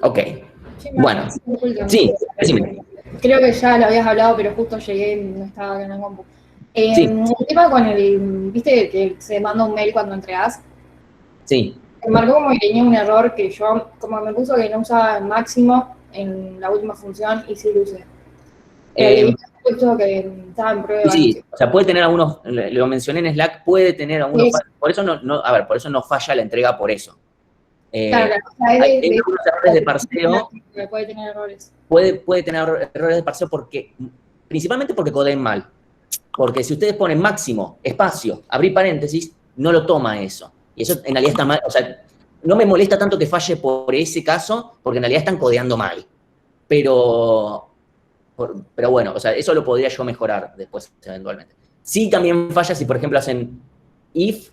Ok. Che, Bueno, disculpa. sí, decime. Creo que ya lo habías hablado, pero justo llegué y no estaba en la compu. Sí, El tema con el, viste que se manda un mail cuando entregas, sí. me marcó como que tenía un error que yo, como me puso que no usaba el máximo en la última función y sí lo usé. Y Eh, había puesto que estaba en sí, prueba, no sé. sí, o sea, puede tener algunos, lo mencioné en Slack, puede tener algunos, Es, por eso a ver, por eso no falla la entrega por eso. claro, Eh, la cosa es hay de algunos errores de parseo, que puede tener errores. puede tener errores de parseo principalmente porque codeen mal. Porque si ustedes ponen máximo, espacio, abrir paréntesis, no lo toma eso. Y eso en realidad está mal, o sea, no me molesta tanto que falle por ese caso, porque en realidad están codeando mal. Pero, pero bueno, o sea, eso lo podría yo mejorar después eventualmente. Sí también falla si, por ejemplo, hacen if,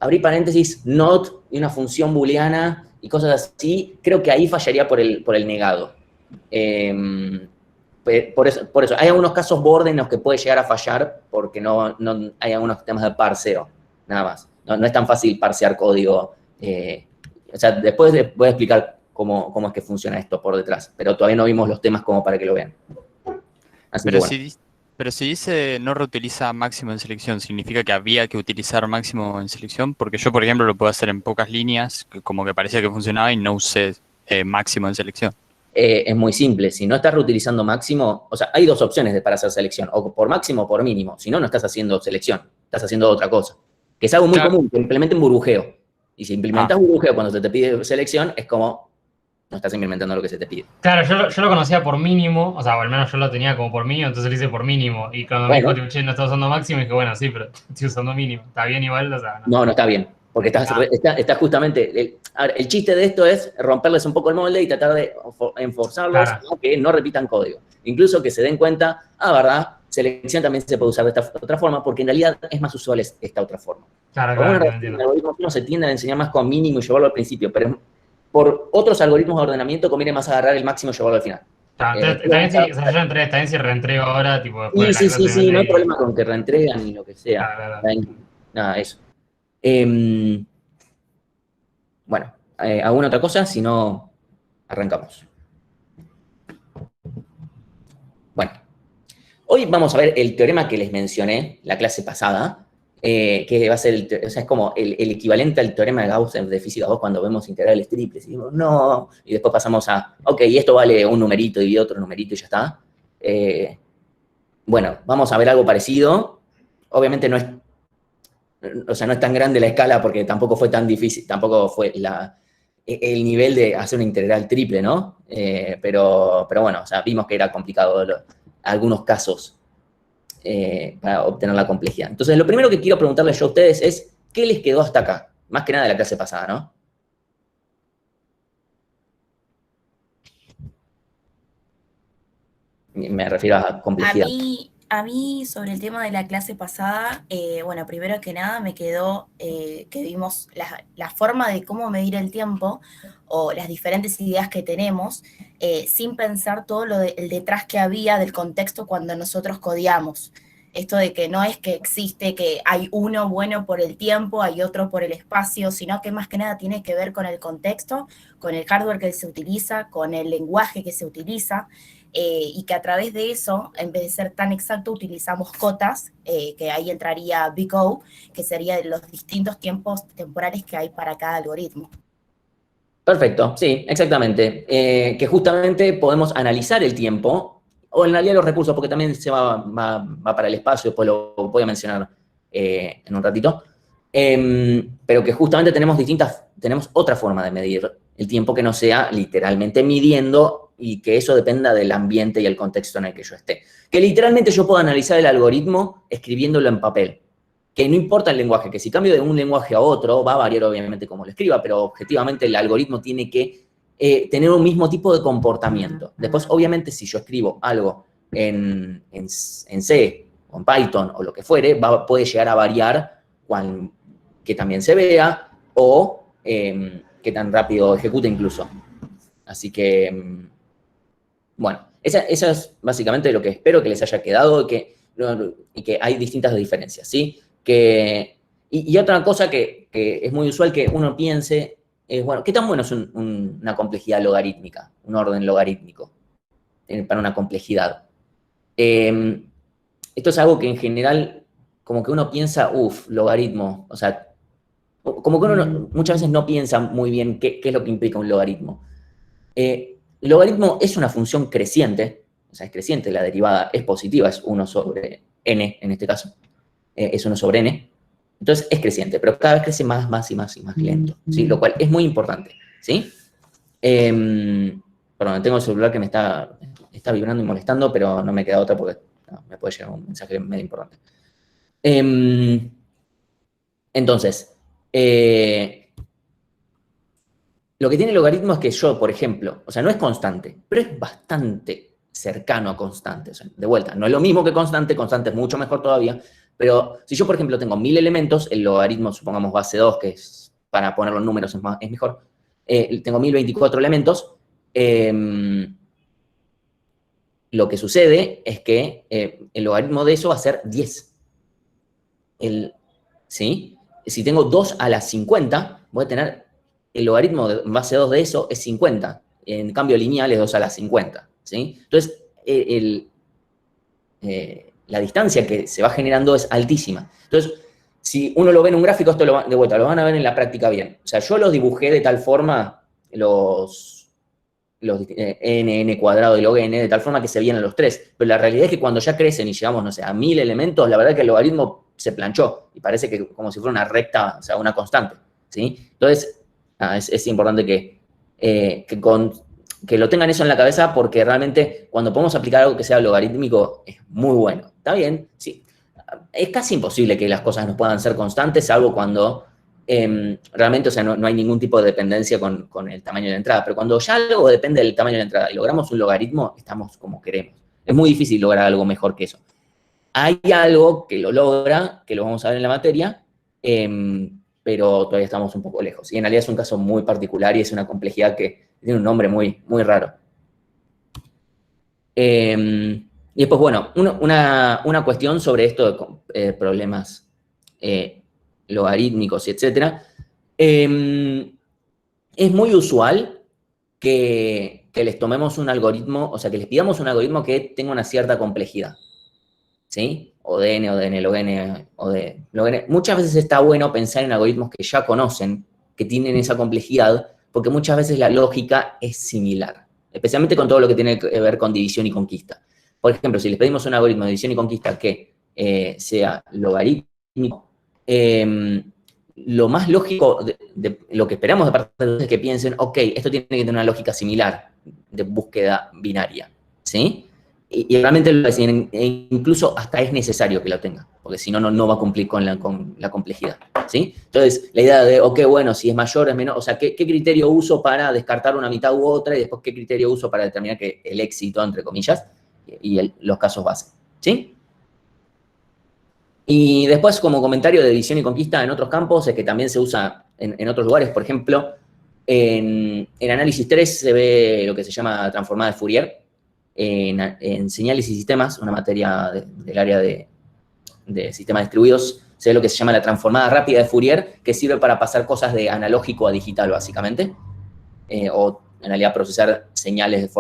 abrir paréntesis, not, y una función booleana y cosas así, creo que ahí fallaría por el negado. Eh, por eso, hay algunos casos borde en los que puede llegar a fallar porque no hay algunos temas de parseo, nada más. No es tan fácil parsear código. O sea, después voy a explicar cómo es que funciona esto por detrás, pero todavía no vimos los temas como para que lo vean. Así que Pero bueno. si, pero si dice no reutiliza máximo en selección, ¿significa que había que utilizar máximo en selección? Porque yo, por ejemplo, lo puedo hacer en pocas líneas, como que parecía que funcionaba y no usé máximo en selección. Es muy simple. Si no estás reutilizando máximo, o sea, hay dos opciones para hacer selección, o por máximo o por mínimo. Si no, no estás haciendo selección, estás haciendo otra cosa. Que es algo muy Claro. común, que implementen burbujeo. Y si Ah, implementas burbujeo cuando se te pide selección, es como no estás implementando lo que se te pide. Claro, yo lo conocía por mínimo, o sea, o al menos yo lo tenía como por mínimo, entonces lo hice por mínimo. Y cuando me dijo, Bueno, tipo, che, no estás usando máximo, dije, bueno, sí, pero estoy usando mínimo. Está bien igual, o sea, no. no está bien. Porque Ah, estás justamente. A ver, el chiste de esto es romperles un poco el molde y tratar de enforzarlos claro, a que no repitan código. Incluso que se den cuenta, verdad, selección también se puede usar de esta otra forma, porque en realidad es más usual esta otra forma. claro, Por claro, alguna entiendo, razón, el entiendo. algoritmo no se tiende a enseñar más con mínimo y llevarlo al principio, pero por otros algoritmos de ordenamiento conviene más agarrar el máximo y llevarlo al final. Claro, también sí, o sea, yo entré, también si reentrego ahora, tipo, después de Sí, la sí, sí, clase me sí, no hay meto y... problema con que reentregan ni lo que sea. Claro, claro, Nada, eso. Eh, bueno, ¿alguna otra cosa? Si no, arrancamos. Bueno, hoy vamos a ver el teorema que les mencioné la clase pasada, que va a ser, o sea, es como el equivalente al teorema de Gauss de física 2 cuando vemos integrales triples y decimos, no, y después pasamos a, ok, y esto vale un numerito y otro numerito y ya está. Bueno, vamos a ver algo parecido. Obviamente no es, o sea, no es tan grande la escala porque tampoco fue tan difícil, tampoco fue el nivel de hacer una integral triple, ¿no? Pero bueno, o sea, vimos que era complicado algunos casos para obtener la complejidad. Entonces, lo primero que quiero preguntarles yo a ustedes es, ¿qué les quedó hasta acá? Más que nada de la clase pasada, ¿no? Me refiero a complejidad. A mí, sobre el tema de la clase pasada, bueno, primero que nada me quedó que vimos la forma de cómo medir el tiempo o las diferentes ideas que tenemos, sin pensar todo el detrás que había del contexto cuando nosotros codiamos. Esto de que no es que existe, que hay uno bueno por el tiempo, hay otro por el espacio, sino que más que nada tiene que ver con el contexto, con el hardware que se utiliza, con el lenguaje que se utiliza. Y que a través de eso, en vez de ser tan exacto, utilizamos cotas, que ahí entraría Big O, que sería de los distintos tiempos temporales que hay para cada algoritmo. Perfecto, sí, exactamente. Que justamente podemos analizar el tiempo, o en realidad los recursos, porque también se va para el espacio, después lo voy a mencionar en un ratito. Pero que justamente tenemos otra forma de medir el tiempo que no sea literalmente midiendo y que eso dependa del ambiente y el contexto en el que yo esté. Que literalmente yo puedo analizar el algoritmo escribiéndolo en papel. Que no importa el lenguaje, que si cambio de un lenguaje a otro, va a variar obviamente como lo escriba, pero objetivamente el algoritmo tiene que tener un mismo tipo de comportamiento. Después, obviamente, si yo escribo algo en C o en Python o lo que fuere, puede llegar a variar que también se vea o qué tan rápido ejecute incluso. Así que, bueno, eso es básicamente lo que espero que les haya quedado y que hay distintas diferencias, ¿sí? Y otra cosa que es muy usual que uno piense es, bueno, ¿qué tan bueno es una complejidad logarítmica, un orden logarítmico para una complejidad? Esto es algo que en general, como que uno piensa, logaritmo, o sea, como que uno muchas veces no piensa muy bien qué es lo que implica un logaritmo. El logaritmo es una función creciente, o sea, es creciente, la derivada es positiva, es 1 sobre n en este caso, es 1 sobre n, entonces es creciente, pero cada vez crece más y más lento, ¿sí? Lo cual es muy importante, ¿sí? Perdón, tengo el celular que me está vibrando y molestando, pero no me queda otra porque me puede llegar un mensaje medio importante. Entonces, lo que tiene el logaritmo es que yo, por ejemplo, o sea, no es constante, pero es bastante cercano a constante. O sea, de vuelta, no es lo mismo que constante es mucho mejor todavía, pero si yo, por ejemplo, tengo 1000 elementos, el logaritmo, supongamos base 2, que es, para ponerlo en números es mejor, tengo 1024 elementos, lo que sucede es que el logaritmo de eso va a ser 10. ¿Sí? Si tengo 2 a la 50, voy a tener el logaritmo de base 2 de eso es 50. En cambio lineal es 2 a la 50. ¿Sí? Entonces, la distancia que se va generando es altísima. Entonces, si uno lo ve en un gráfico, esto de vuelta, lo van a ver en la práctica bien. O sea, yo los dibujé de tal forma, los n cuadrado y log n, de tal forma que se vienen los 3. Pero la realidad es que cuando ya crecen y llegamos, no sé, a 1000 elementos, la verdad es que el logaritmo se planchó y parece que como si fuera una recta, o sea, una constante, ¿sí? Entonces, es importante que lo tengan eso en la cabeza porque realmente cuando podemos aplicar algo que sea logarítmico es muy bueno. ¿Está bien? Sí. Es casi imposible que las cosas no puedan ser constantes, salvo cuando realmente, o sea, no hay ningún tipo de dependencia con el tamaño de la entrada. Pero cuando ya algo depende del tamaño de la entrada y logramos un logaritmo, estamos como queremos. Es muy difícil lograr algo mejor que eso. Hay algo que lo logra, que lo vamos a ver en la materia, pero todavía estamos un poco lejos. Y en realidad es un caso muy particular y es una complejidad que tiene un nombre muy, muy raro. Y después, bueno, una cuestión sobre esto de problemas logarítmicos, etc. Es muy usual que les tomemos un algoritmo, o sea, que les pidamos un algoritmo que tenga una cierta complejidad. ¿Sí? O de n, log n, o de log n. Muchas veces está bueno pensar en algoritmos que ya conocen, que tienen esa complejidad, porque muchas veces la lógica es similar, especialmente con todo lo que tiene que ver con división y conquista. Por ejemplo, si les pedimos un algoritmo de división y conquista que sea logarítmico, lo más lógico, de lo que esperamos de parte de ustedes es que piensen, ok, esto tiene que tener una lógica similar de búsqueda binaria, ¿sí? Y realmente lo deciden, e incluso hasta es necesario que lo tenga, porque si no, no va a cumplir con la complejidad, ¿sí? Entonces, la idea de, ok, bueno, si es mayor, es menor, o sea, ¿qué criterio uso para descartar una mitad u otra? Y después, ¿qué criterio uso para determinar que el éxito, entre comillas, y los casos base, ¿sí? Y después, como comentario de división y conquista en otros campos, es que también se usa en otros lugares, por ejemplo, en análisis 3 se ve lo que se llama transformada de Fourier. En señales y sistemas, una materia del área de sistemas distribuidos, se ve lo que se llama la transformada rápida de Fourier, que sirve para pasar cosas de analógico a digital, básicamente, o en realidad procesar señales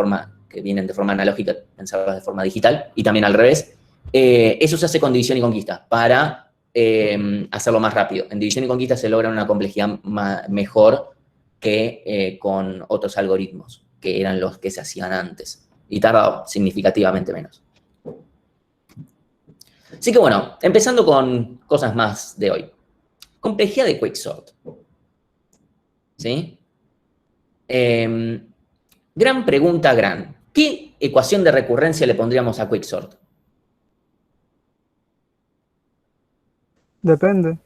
que vienen de forma analógica, pensarlas de forma digital, y también al revés. Eso se hace con división y conquista, para hacerlo más rápido. En división y conquista se logra una complejidad mejor que con otros algoritmos, que eran los que se hacían antes. Y tarda significativamente menos. Así que bueno, empezando con cosas más de hoy. Complejidad de Quicksort. ¿Sí? Gran pregunta, ¿qué ecuación de recurrencia le pondríamos a Quicksort? Depende.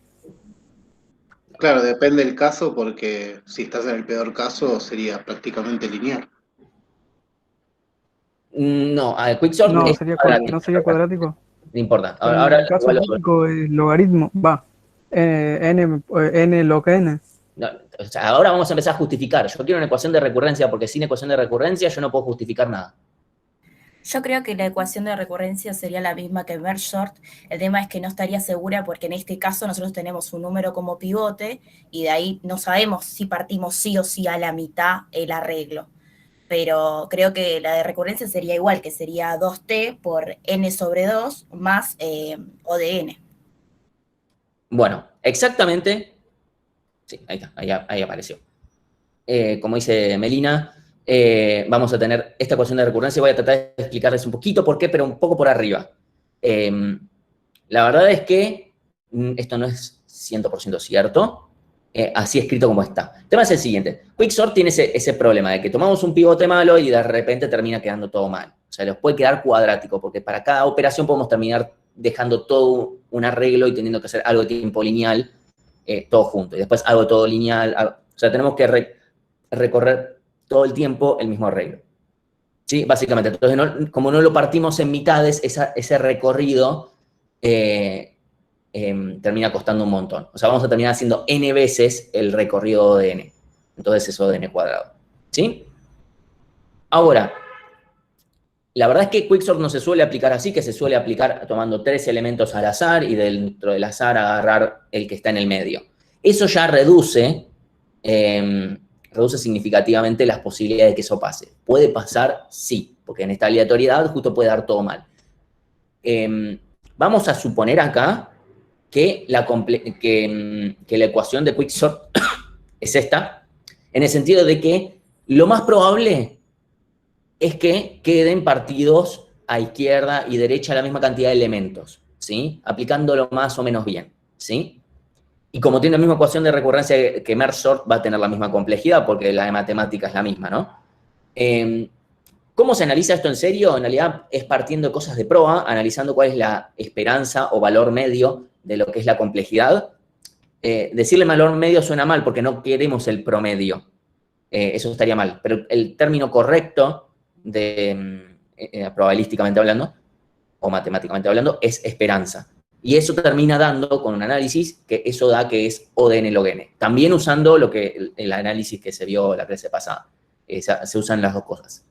Claro, depende del caso, porque si estás en el peor caso sería prácticamente lineal. No, a Quicksort No, es cuadrático. no sería cuadrático. No importa. En Ahora el caso típico es logaritmo. N log n. no, o sea, ahora vamos a empezar a justificar. Yo quiero una ecuación de recurrencia porque sin ecuación de recurrencia yo no puedo justificar nada. Yo creo que la ecuación de recurrencia sería la misma que merge sort. El tema es que no estaría segura porque en este caso nosotros tenemos un número como pivote y de ahí no sabemos si partimos sí o sí a la mitad el arreglo. Pero creo que la de recurrencia sería igual, que sería 2t por n sobre 2 más O de n. Bueno, exactamente. Sí, ahí está, ahí apareció. Como dice Melina, vamos a tener esta ecuación de recurrencia. Voy a tratar de explicarles un poquito por qué, pero un poco por arriba. La verdad es que esto no es 100% cierto, así escrito como está. El tema es el siguiente. Quicksort tiene ese problema de que tomamos un pivote malo y de repente termina quedando todo mal. O sea, nos puede quedar cuadrático, porque para cada operación podemos terminar dejando todo un arreglo y teniendo que hacer algo de tiempo lineal, todo junto. Y después algo todo lineal. O sea, tenemos que recorrer todo el tiempo el mismo arreglo. ¿Sí? Básicamente. Entonces, como no lo partimos en mitades, ese recorrido termina costando un montón. O sea, vamos a terminar haciendo n veces el recorrido de n. Entonces es O de n cuadrado. ¿Sí? Ahora, la verdad es que Quicksort no se suele aplicar así, que se suele aplicar tomando 3 elementos al azar y dentro del azar agarrar el que está en el medio. Eso ya reduce significativamente las posibilidades de que eso pase. ¿Puede pasar? Sí, porque en esta aleatoriedad justo puede dar todo mal. Vamos a suponer acá que la ecuación de Quicksort es esta, en el sentido de que lo más probable es que queden partidos a izquierda y derecha la misma cantidad de elementos, ¿sí? Aplicándolo más o menos bien, ¿sí? Y como tiene la misma ecuación de recurrencia que merge sort, va a tener la misma complejidad porque la de matemática es la misma, ¿no? ¿Cómo se analiza esto en serio? En realidad es partiendo de cosas de proa, analizando cuál es la esperanza o valor medio de lo que es la complejidad. Decirle valor medio suena mal porque no queremos el promedio. Eso estaría mal. Pero el término correcto, probabilísticamente hablando, o matemáticamente hablando, es esperanza. Y eso termina dando, con un análisis, que eso da que es O de n log n. También usando el análisis que se vio la clase pasada. Se usan las dos cosas.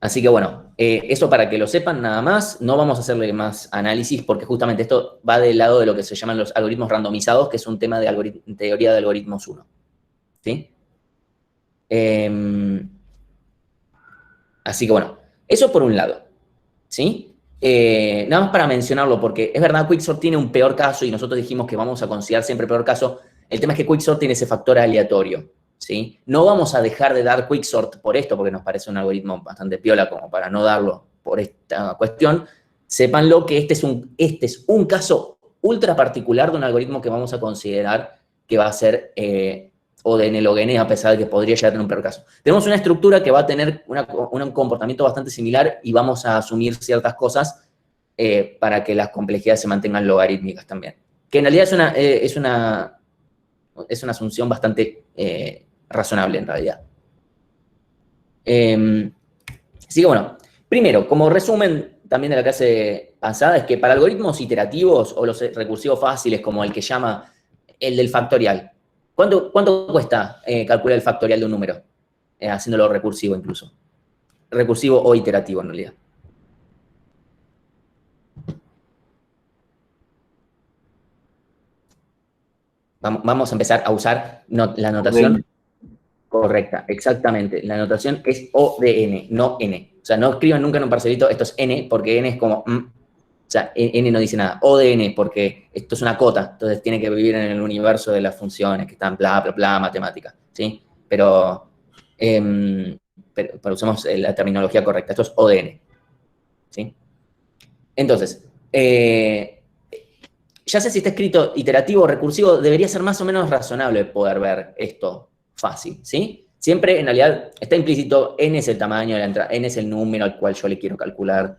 Así que bueno, eso para que lo sepan nada más. No vamos a hacerle más análisis porque justamente esto va del lado de lo que se llaman los algoritmos randomizados, que es un tema de teoría de algoritmos 1. ¿Sí? Así que bueno, eso por un lado. ¿Sí? Nada más para mencionarlo, porque es verdad, Quicksort tiene un peor caso y nosotros dijimos que vamos a considerar siempre peor caso. El tema es que Quicksort tiene ese factor aleatorio, ¿sí? No vamos a dejar de dar Quicksort por esto, porque nos parece un algoritmo bastante piola como para no darlo por esta cuestión. Sépanlo que este es un caso ultra particular de un algoritmo que vamos a considerar que va a ser O de n log n, a pesar de que podría llegar a tener un peor caso. Tenemos una estructura que va a tener un comportamiento bastante similar y vamos a asumir ciertas cosas para que las complejidades se mantengan logarítmicas también. Que en realidad es una asunción bastante razonable en realidad. Así que bueno, primero, como resumen también de la clase pasada, es que para algoritmos iterativos o los recursivos fáciles, como el que llama el del factorial, ¿cuánto cuesta calcular el factorial de un número? Haciéndolo recursivo incluso. Recursivo o iterativo en realidad. Vamos a empezar a usar la notación correcta, exactamente. La notación es O de n, no n. O sea, no escriban nunca en un parcelito, esto es n, porque n es como... O sea, n no dice nada. O de n, porque esto es una cota, entonces tiene que vivir en el universo de las funciones que están bla, bla, bla, matemática, ¿sí? Pero usamos la terminología correcta. Esto es O de n, ¿sí? Entonces, ya sé si está escrito iterativo o recursivo, debería ser más o menos razonable poder ver esto fácil, ¿sí? Siempre, en realidad, está implícito, n es el tamaño de la entrada, n es el número al cual yo le quiero calcular,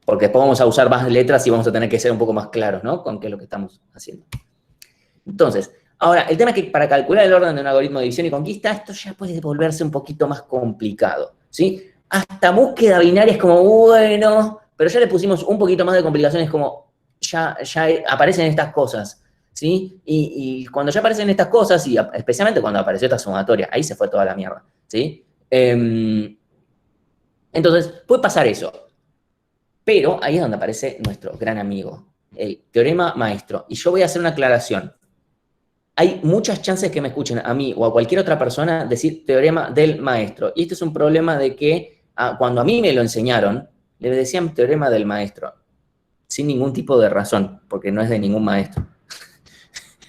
porque después vamos a usar más letras y vamos a tener que ser un poco más claros, ¿no? Con qué es lo que estamos haciendo. Entonces, ahora, el tema es que para calcular el orden de un algoritmo de división y conquista, esto ya puede volverse un poquito más complicado, ¿sí? Hasta búsqueda binaria es como, bueno, pero ya le pusimos un poquito más de complicaciones como, ya aparecen estas cosas, ¿sí? Y cuando ya aparecen estas cosas, y especialmente cuando apareció esta sumatoria, ahí se fue toda la mierda, ¿sí? Entonces, puede pasar eso. Pero ahí es donde aparece nuestro gran amigo, el teorema maestro. Y yo voy a hacer una aclaración. Hay muchas chances que me escuchen a mí o a cualquier otra persona decir teorema del maestro. Y este es un problema de que cuando a mí me lo enseñaron, le decían teorema del maestro, sin ningún tipo de razón, porque no es de ningún maestro.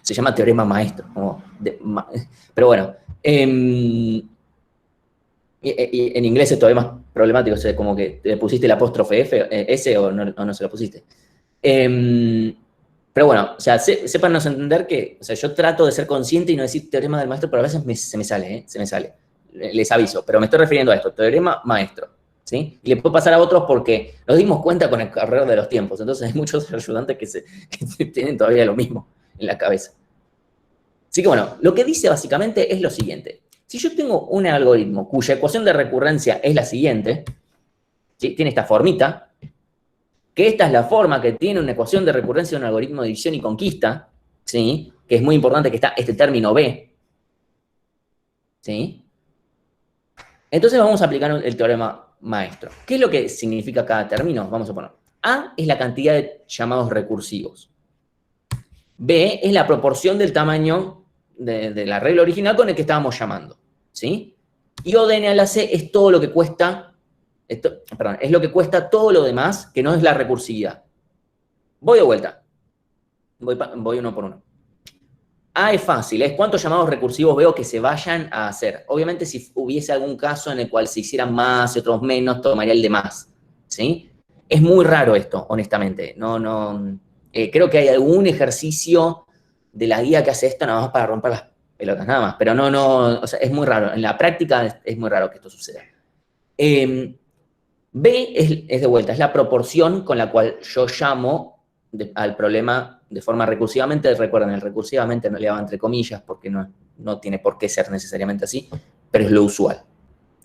Se llama teorema maestro. Pero bueno, en inglés es todavía más problemático, o sea, como que te pusiste el apóstrofe S o no se lo pusiste. Pero bueno, o sea, sépanos entender que, o sea, yo trato de ser consciente y no decir teorema del maestro, pero a veces se me sale, se me sale. Les aviso, pero me estoy refiriendo a esto, teorema maestro, ¿sí? Y le puede pasar a otros porque nos dimos cuenta con el correr de los tiempos, entonces hay muchos ayudantes que tienen todavía lo mismo en la cabeza. Así que bueno, lo que dice básicamente es lo siguiente. Si yo tengo un algoritmo cuya ecuación de recurrencia es la siguiente, ¿sí? Tiene esta formita, que esta es la forma que tiene una ecuación de recurrencia de un algoritmo de división y conquista, ¿sí? Que es muy importante que está este término B, ¿sí? Entonces vamos a aplicar el teorema maestro. ¿Qué es lo que significa cada término? Vamos a poner. A es la cantidad de llamados recursivos. B es la proporción del tamaño de la regla original con el que estábamos llamando, ¿sí? Y O de n a la C es todo lo que cuesta, es lo que cuesta todo lo demás que no es la recursividad. Voy de vuelta. Voy uno por uno. A es fácil, es cuántos llamados recursivos veo que se vayan a hacer. Obviamente, si hubiese algún caso en el cual se hicieran más y otros menos, tomaría el de más, ¿sí? Es muy raro esto, honestamente. Creo que hay algún ejercicio de la guía que hace esto nada más para romper las pelotas, nada más. Pero o sea, es muy raro. En la práctica es muy raro que esto suceda. B es de vuelta, es la proporción con la cual yo llamo al problema de forma recursivamente. Recuerden, el recursivamente no le hago entre comillas porque no tiene por qué ser necesariamente así, pero es lo usual,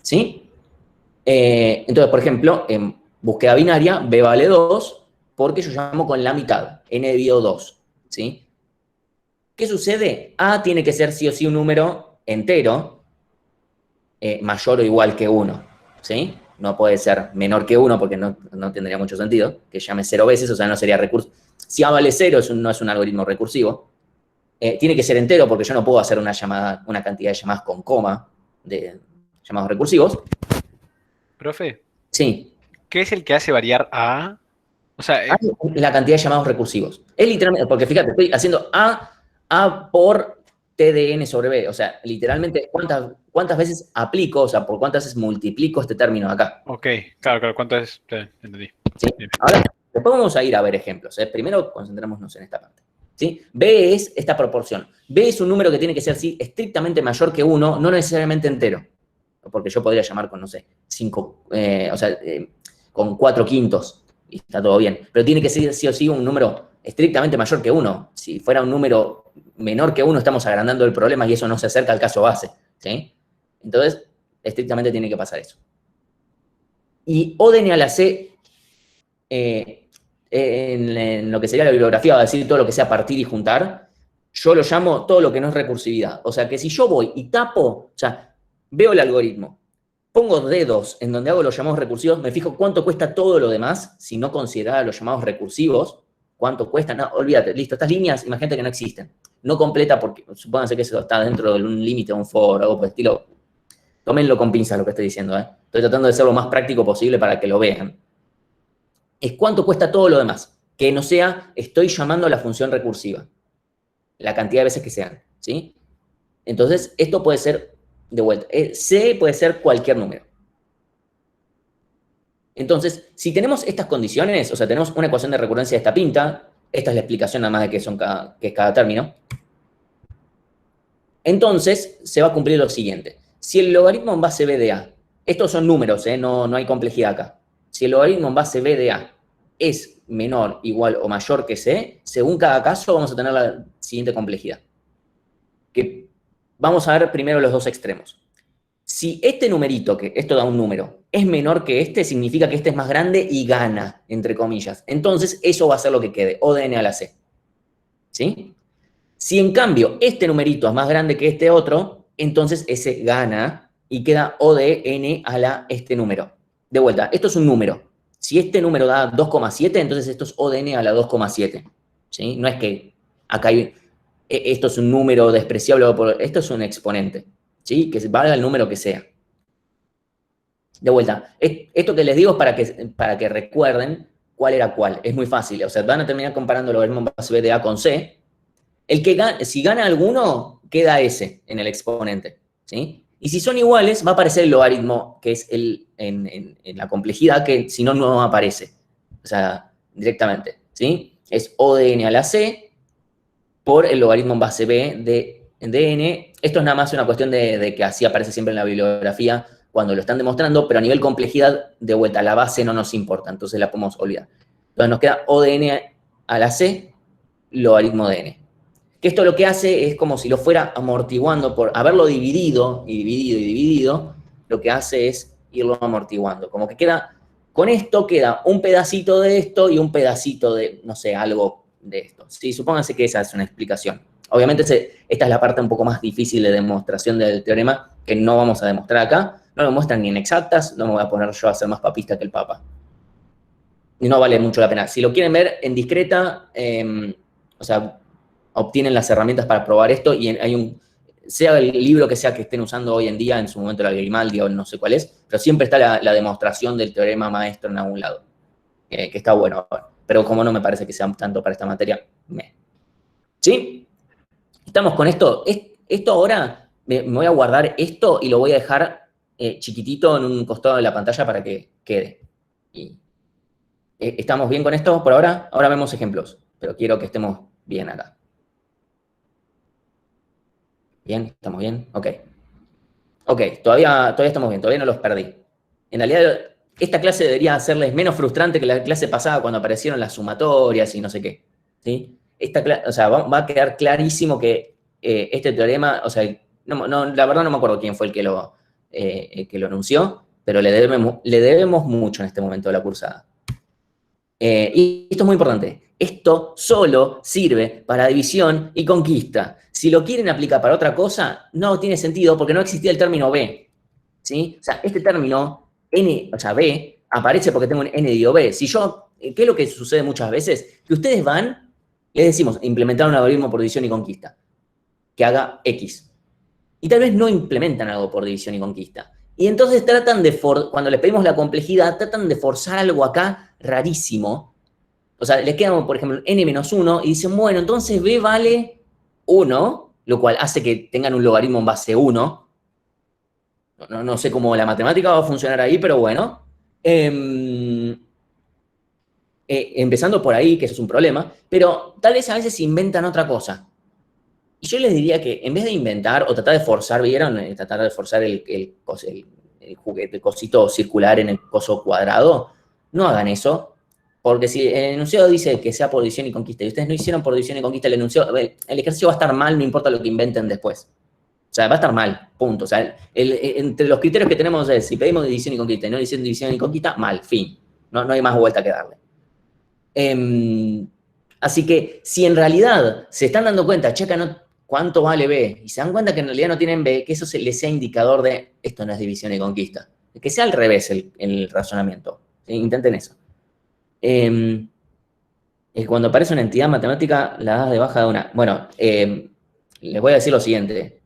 ¿sí? Entonces, por ejemplo, en búsqueda binaria, B vale 2 porque yo llamo con la mitad, n dividido 2, ¿sí? ¿Qué sucede? A tiene que ser sí o sí un número entero, mayor o igual que 1, ¿sí? No puede ser menor que 1 porque no tendría mucho sentido, que llame 0 veces, o sea, no sería recurso. Si A vale 0, no es un algoritmo recursivo. Tiene que ser entero porque yo no puedo hacer una cantidad de llamadas con coma de llamados recursivos. Profe, Sí. ¿qué es el que hace variar A? O sea, La cantidad de llamados recursivos. Es literalmente, porque fíjate, estoy haciendo A por T de n sobre B. O sea, literalmente, ¿cuántas veces aplico, o sea, por cuántas veces multiplico este término acá? ok, claro, ¿cuánto es? Entendí. ¿Sí? Ahora, después vamos a ir a ver ejemplos. Primero, concentrémonos en esta parte. ¿Sí? B es esta proporción. B es un número que tiene que ser, sí, estrictamente mayor que 1, no necesariamente entero. Porque yo podría llamar con, no sé, 5, con 4 quintos, y está todo bien. Pero tiene que ser, sí o sí, un número estrictamente mayor que 1. Si fuera un número menor que 1, estamos agrandando el problema y eso no se acerca al caso base, ¿sí? Entonces, estrictamente tiene que pasar eso. Y O de n a la C, en lo que sería la bibliografía, va a decir todo lo que sea partir y juntar, yo lo llamo todo lo que no es recursividad. O sea, que si yo voy y tapo, o sea, veo el algoritmo, pongo dedos en donde hago los llamados recursivos, me fijo cuánto cuesta todo lo demás, si no considerara los llamados recursivos, cuánto cuesta, no, olvídate, listo, estas líneas, imagínate que no existen. No completa porque, supónganse que eso está dentro de un límite, un for, algo por el estilo. Tómenlo con pinzas lo que estoy diciendo, ¿eh? Estoy tratando de ser lo más práctico posible para que lo vean. Es cuánto cuesta todo lo demás, que no sea, estoy llamando a la función recursiva, la cantidad de veces que sean, ¿sí? Entonces, esto puede ser, de vuelta, C puede ser cualquier número. Entonces, si tenemos estas condiciones, o sea, tenemos una ecuación de recurrencia de esta pinta, esta es la explicación nada más de qué es cada término, entonces se va a cumplir lo siguiente. Si el logaritmo en base B de A, estos son números, no hay complejidad acá. Si el logaritmo en base B de A es menor, igual o mayor que C, según cada caso vamos a tener la siguiente complejidad. Que vamos a ver primero los dos extremos. Si este numerito, que esto da un número, es menor que este, significa que este es más grande y gana, entre comillas. Entonces, eso va a ser lo que quede, O de n a la C. ¿Sí? Si en cambio este numerito es más grande que este otro, entonces ese gana y queda O de n a la este número. De vuelta, esto es un número. Si este número da 2,7, entonces esto es O de n a la 2,7. ¿Sí? No es que acá hay, esto es un número despreciable, esto es un exponente. ¿Sí? Que valga el número que sea. De vuelta, esto que les digo es para que recuerden cuál era cuál. Es muy fácil. O sea, van a terminar comparando el logaritmo base b de a con c. Si gana alguno, queda ese en el exponente. ¿Sí? Y si son iguales, va a aparecer el logaritmo, que es en la complejidad, que si no, no aparece. O sea, directamente. ¿Sí? Es O de n a la c por el logaritmo en base b de n. Esto es nada más una cuestión de que así aparece siempre en la bibliografía cuando lo están demostrando, pero a nivel complejidad, de vuelta, la base no nos importa, entonces la podemos olvidar. Entonces nos queda O de n a la c, logaritmo de n. Que esto lo que hace es como si lo fuera amortiguando por haberlo dividido, y dividido, y dividido, lo que hace es irlo amortiguando. Como que queda, con esto queda un pedacito de esto y un pedacito de, no sé, algo de esto. Sí, supónganse que esa es una explicación. Obviamente esta es la parte un poco más difícil de demostración del teorema, que no vamos a demostrar acá. No lo muestran ni en exactas, no me voy a poner yo a ser más papista que el Papa. Y no vale mucho la pena. Si lo quieren ver en discreta, o sea, obtienen las herramientas para probar esto y sea el libro que sea que estén usando hoy en día, en su momento la Grimaldi o no sé cuál es, pero siempre está la demostración del teorema maestro en algún lado, que está bueno. Pero como no me parece que sea tanto para esta materia, ¿sí? Estamos con esto. Esto ahora, me voy a guardar esto y lo voy a dejar chiquitito en un costado de la pantalla para que quede. ¿Estamos bien con esto por ahora? Ahora vemos ejemplos, pero quiero que estemos bien acá. ¿Bien? ¿Estamos bien? Ok. Ok, todavía estamos bien, todavía no los perdí. En realidad, esta clase debería hacerles menos frustrante que la clase pasada cuando aparecieron las sumatorias y no sé qué. ¿Sí? O sea, va a quedar clarísimo que este teorema, o sea, la verdad no me acuerdo quién fue el que lo anunció, pero le debemos mucho en este momento de la cursada. Y esto es muy importante. Esto solo sirve para división y conquista. Si lo quieren aplicar para otra cosa, no tiene sentido porque no existía el término B. ¿Sí? O sea, este término n, o sea, B, aparece porque tengo un n dividido B. Si yo, ¿qué es lo que sucede muchas veces? Que ustedes van, les decimos, implementar un algoritmo por división y conquista, que haga X. Y tal vez no implementan algo por división y conquista. Y entonces cuando les pedimos la complejidad, tratan de forzar algo acá rarísimo. O sea, les queda, por ejemplo, n-1 y dicen, bueno, entonces B vale 1, lo cual hace que tengan un logaritmo en base 1. No sé cómo la matemática va a funcionar ahí, pero bueno. Empezando por ahí, que eso es un problema, pero tal vez a veces inventan otra cosa. Y yo les diría que en vez de inventar o tratar de forzar, ¿vieron? Tratar de forzar el cosito circular en el coso cuadrado, no hagan eso. Porque si el enunciado dice que sea por división y conquista, y ustedes no hicieron por división y conquista el enunciado, el ejercicio va a estar mal, no importa lo que inventen después. O sea, va a estar mal, punto. O sea, entre los criterios que tenemos es, si pedimos división y conquista y no dicen división y conquista, mal, fin. No hay más vuelta que darle. Así que, si en realidad se están dando cuenta, checan cuánto vale B, y se dan cuenta que en realidad no tienen B, que eso les sea indicador de, esto no es división y conquista. Que sea al revés el razonamiento. Intenten eso. Cuando aparece una entidad matemática, la das de baja de una. Bueno, les voy a decir lo siguiente.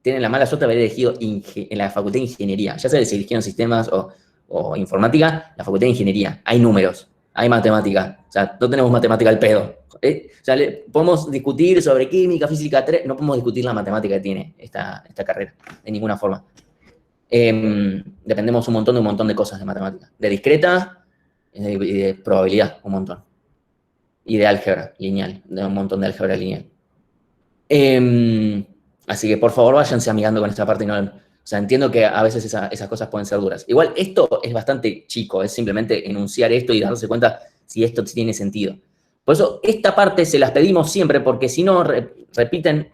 Tienen la mala suerte de haber elegido en la facultad de ingeniería. Ya sea si eligieron sistemas o informática, la facultad de ingeniería. Hay números, hay matemática. O sea, no tenemos matemática al pedo. O sea, podemos discutir sobre química, física 3, no podemos discutir la matemática que tiene esta carrera, de ninguna forma. Dependemos un montón de cosas de matemática. De discreta y de probabilidad, un montón. Y de álgebra lineal, de un montón de álgebra lineal. Así que, por favor, váyanse amigando con esta parte. O sea, entiendo que a veces esas cosas pueden ser duras. Igual, esto es bastante chico. Es simplemente enunciar esto y darse cuenta si esto tiene sentido. Por eso, esta parte se las pedimos siempre, porque si no, repiten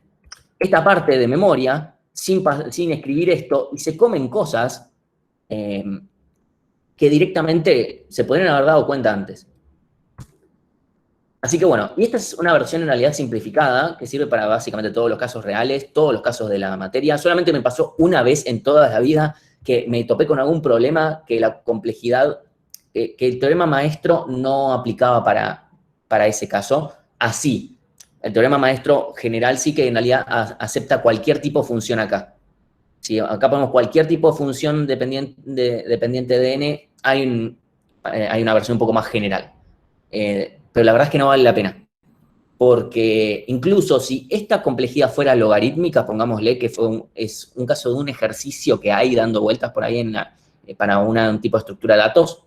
esta parte de memoria sin escribir esto y se comen cosas que directamente se podrían haber dado cuenta antes. Así que bueno, y esta es una versión en realidad simplificada que sirve para básicamente todos los casos reales, todos los casos de la materia. Solamente me pasó una vez en toda la vida que me topé con algún problema que la complejidad, que el teorema maestro no aplicaba para ese caso. Así, el teorema maestro general sí que en realidad acepta cualquier tipo de función acá. Si acá ponemos cualquier tipo de función dependiente de n, hay una versión un poco más general. Pero la verdad es que no vale la pena. Porque incluso si esta complejidad fuera logarítmica, pongámosle que es un caso de un ejercicio que hay dando vueltas por ahí para un tipo de estructura de datos,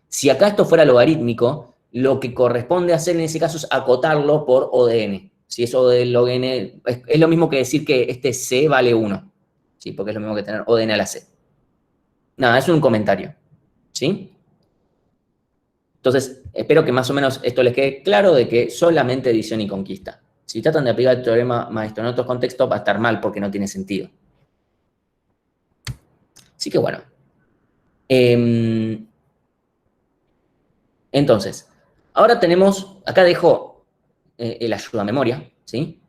si acá esto fuera logarítmico, lo que corresponde hacer en ese caso es acotarlo por O de n. Si es O de log n, es lo mismo que decir que este C vale 1. ¿Sí? Porque es lo mismo que tener O de n a la C. Nada, es un comentario. ¿Sí? Entonces, espero que más o menos esto les quede claro de que solamente edición y conquista. Si tratan de aplicar el teorema maestro en otros contextos, va a estar mal porque no tiene sentido. Así que bueno. Entonces, ahora tenemos, acá dejo el ayuda a memoria, ¿sí?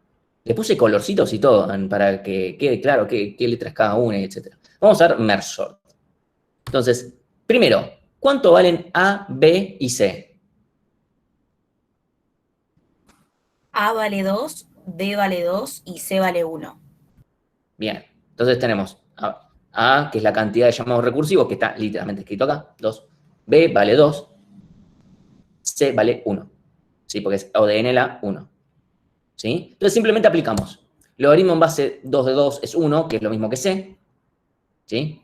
Le puse colorcitos y todo para que quede claro qué letras cada una, etc. Vamos a ver merge sort. Entonces, primero, ¿cuánto valen A, B y C? A vale 2, B vale 2 y C vale 1. Bien, entonces tenemos A, que es la cantidad de llamados recursivos, que está literalmente escrito acá, 2. B vale 2. C vale 1. ¿Sí? Porque es O de n la 1. ¿Sí? Entonces simplemente aplicamos. Logaritmo en base 2 de 2 es 1, que es lo mismo que C. ¿Sí?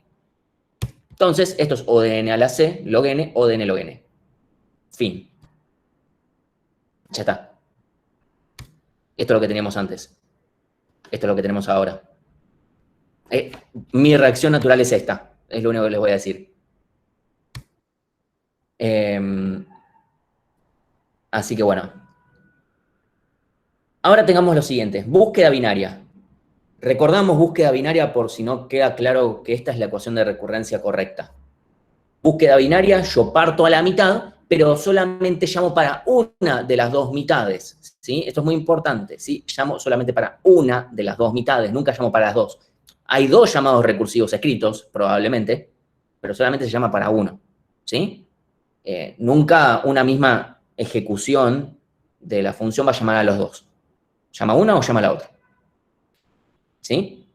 Entonces, esto es O de n a la C, log n, O de n log n. Fin. Ya está. Esto es lo que teníamos antes. Esto es lo que tenemos ahora. Mi reacción natural es esta. Es lo único que les voy a decir. Así que bueno. Ahora tengamos lo siguiente. Búsqueda binaria. Recordamos búsqueda binaria por si no queda claro que esta es la ecuación de recurrencia correcta. Búsqueda binaria, yo parto a la mitad, pero solamente llamo para una de las dos mitades. ¿Sí? Esto es muy importante. ¿Sí? Llamo solamente para una de las dos mitades, nunca llamo para las dos. Hay dos llamados recursivos escritos, probablemente, pero solamente se llama para uno. ¿Sí? Nunca una misma ejecución de la función va a llamar a los dos. ¿Llama una o llama a la otra? ¿Sí?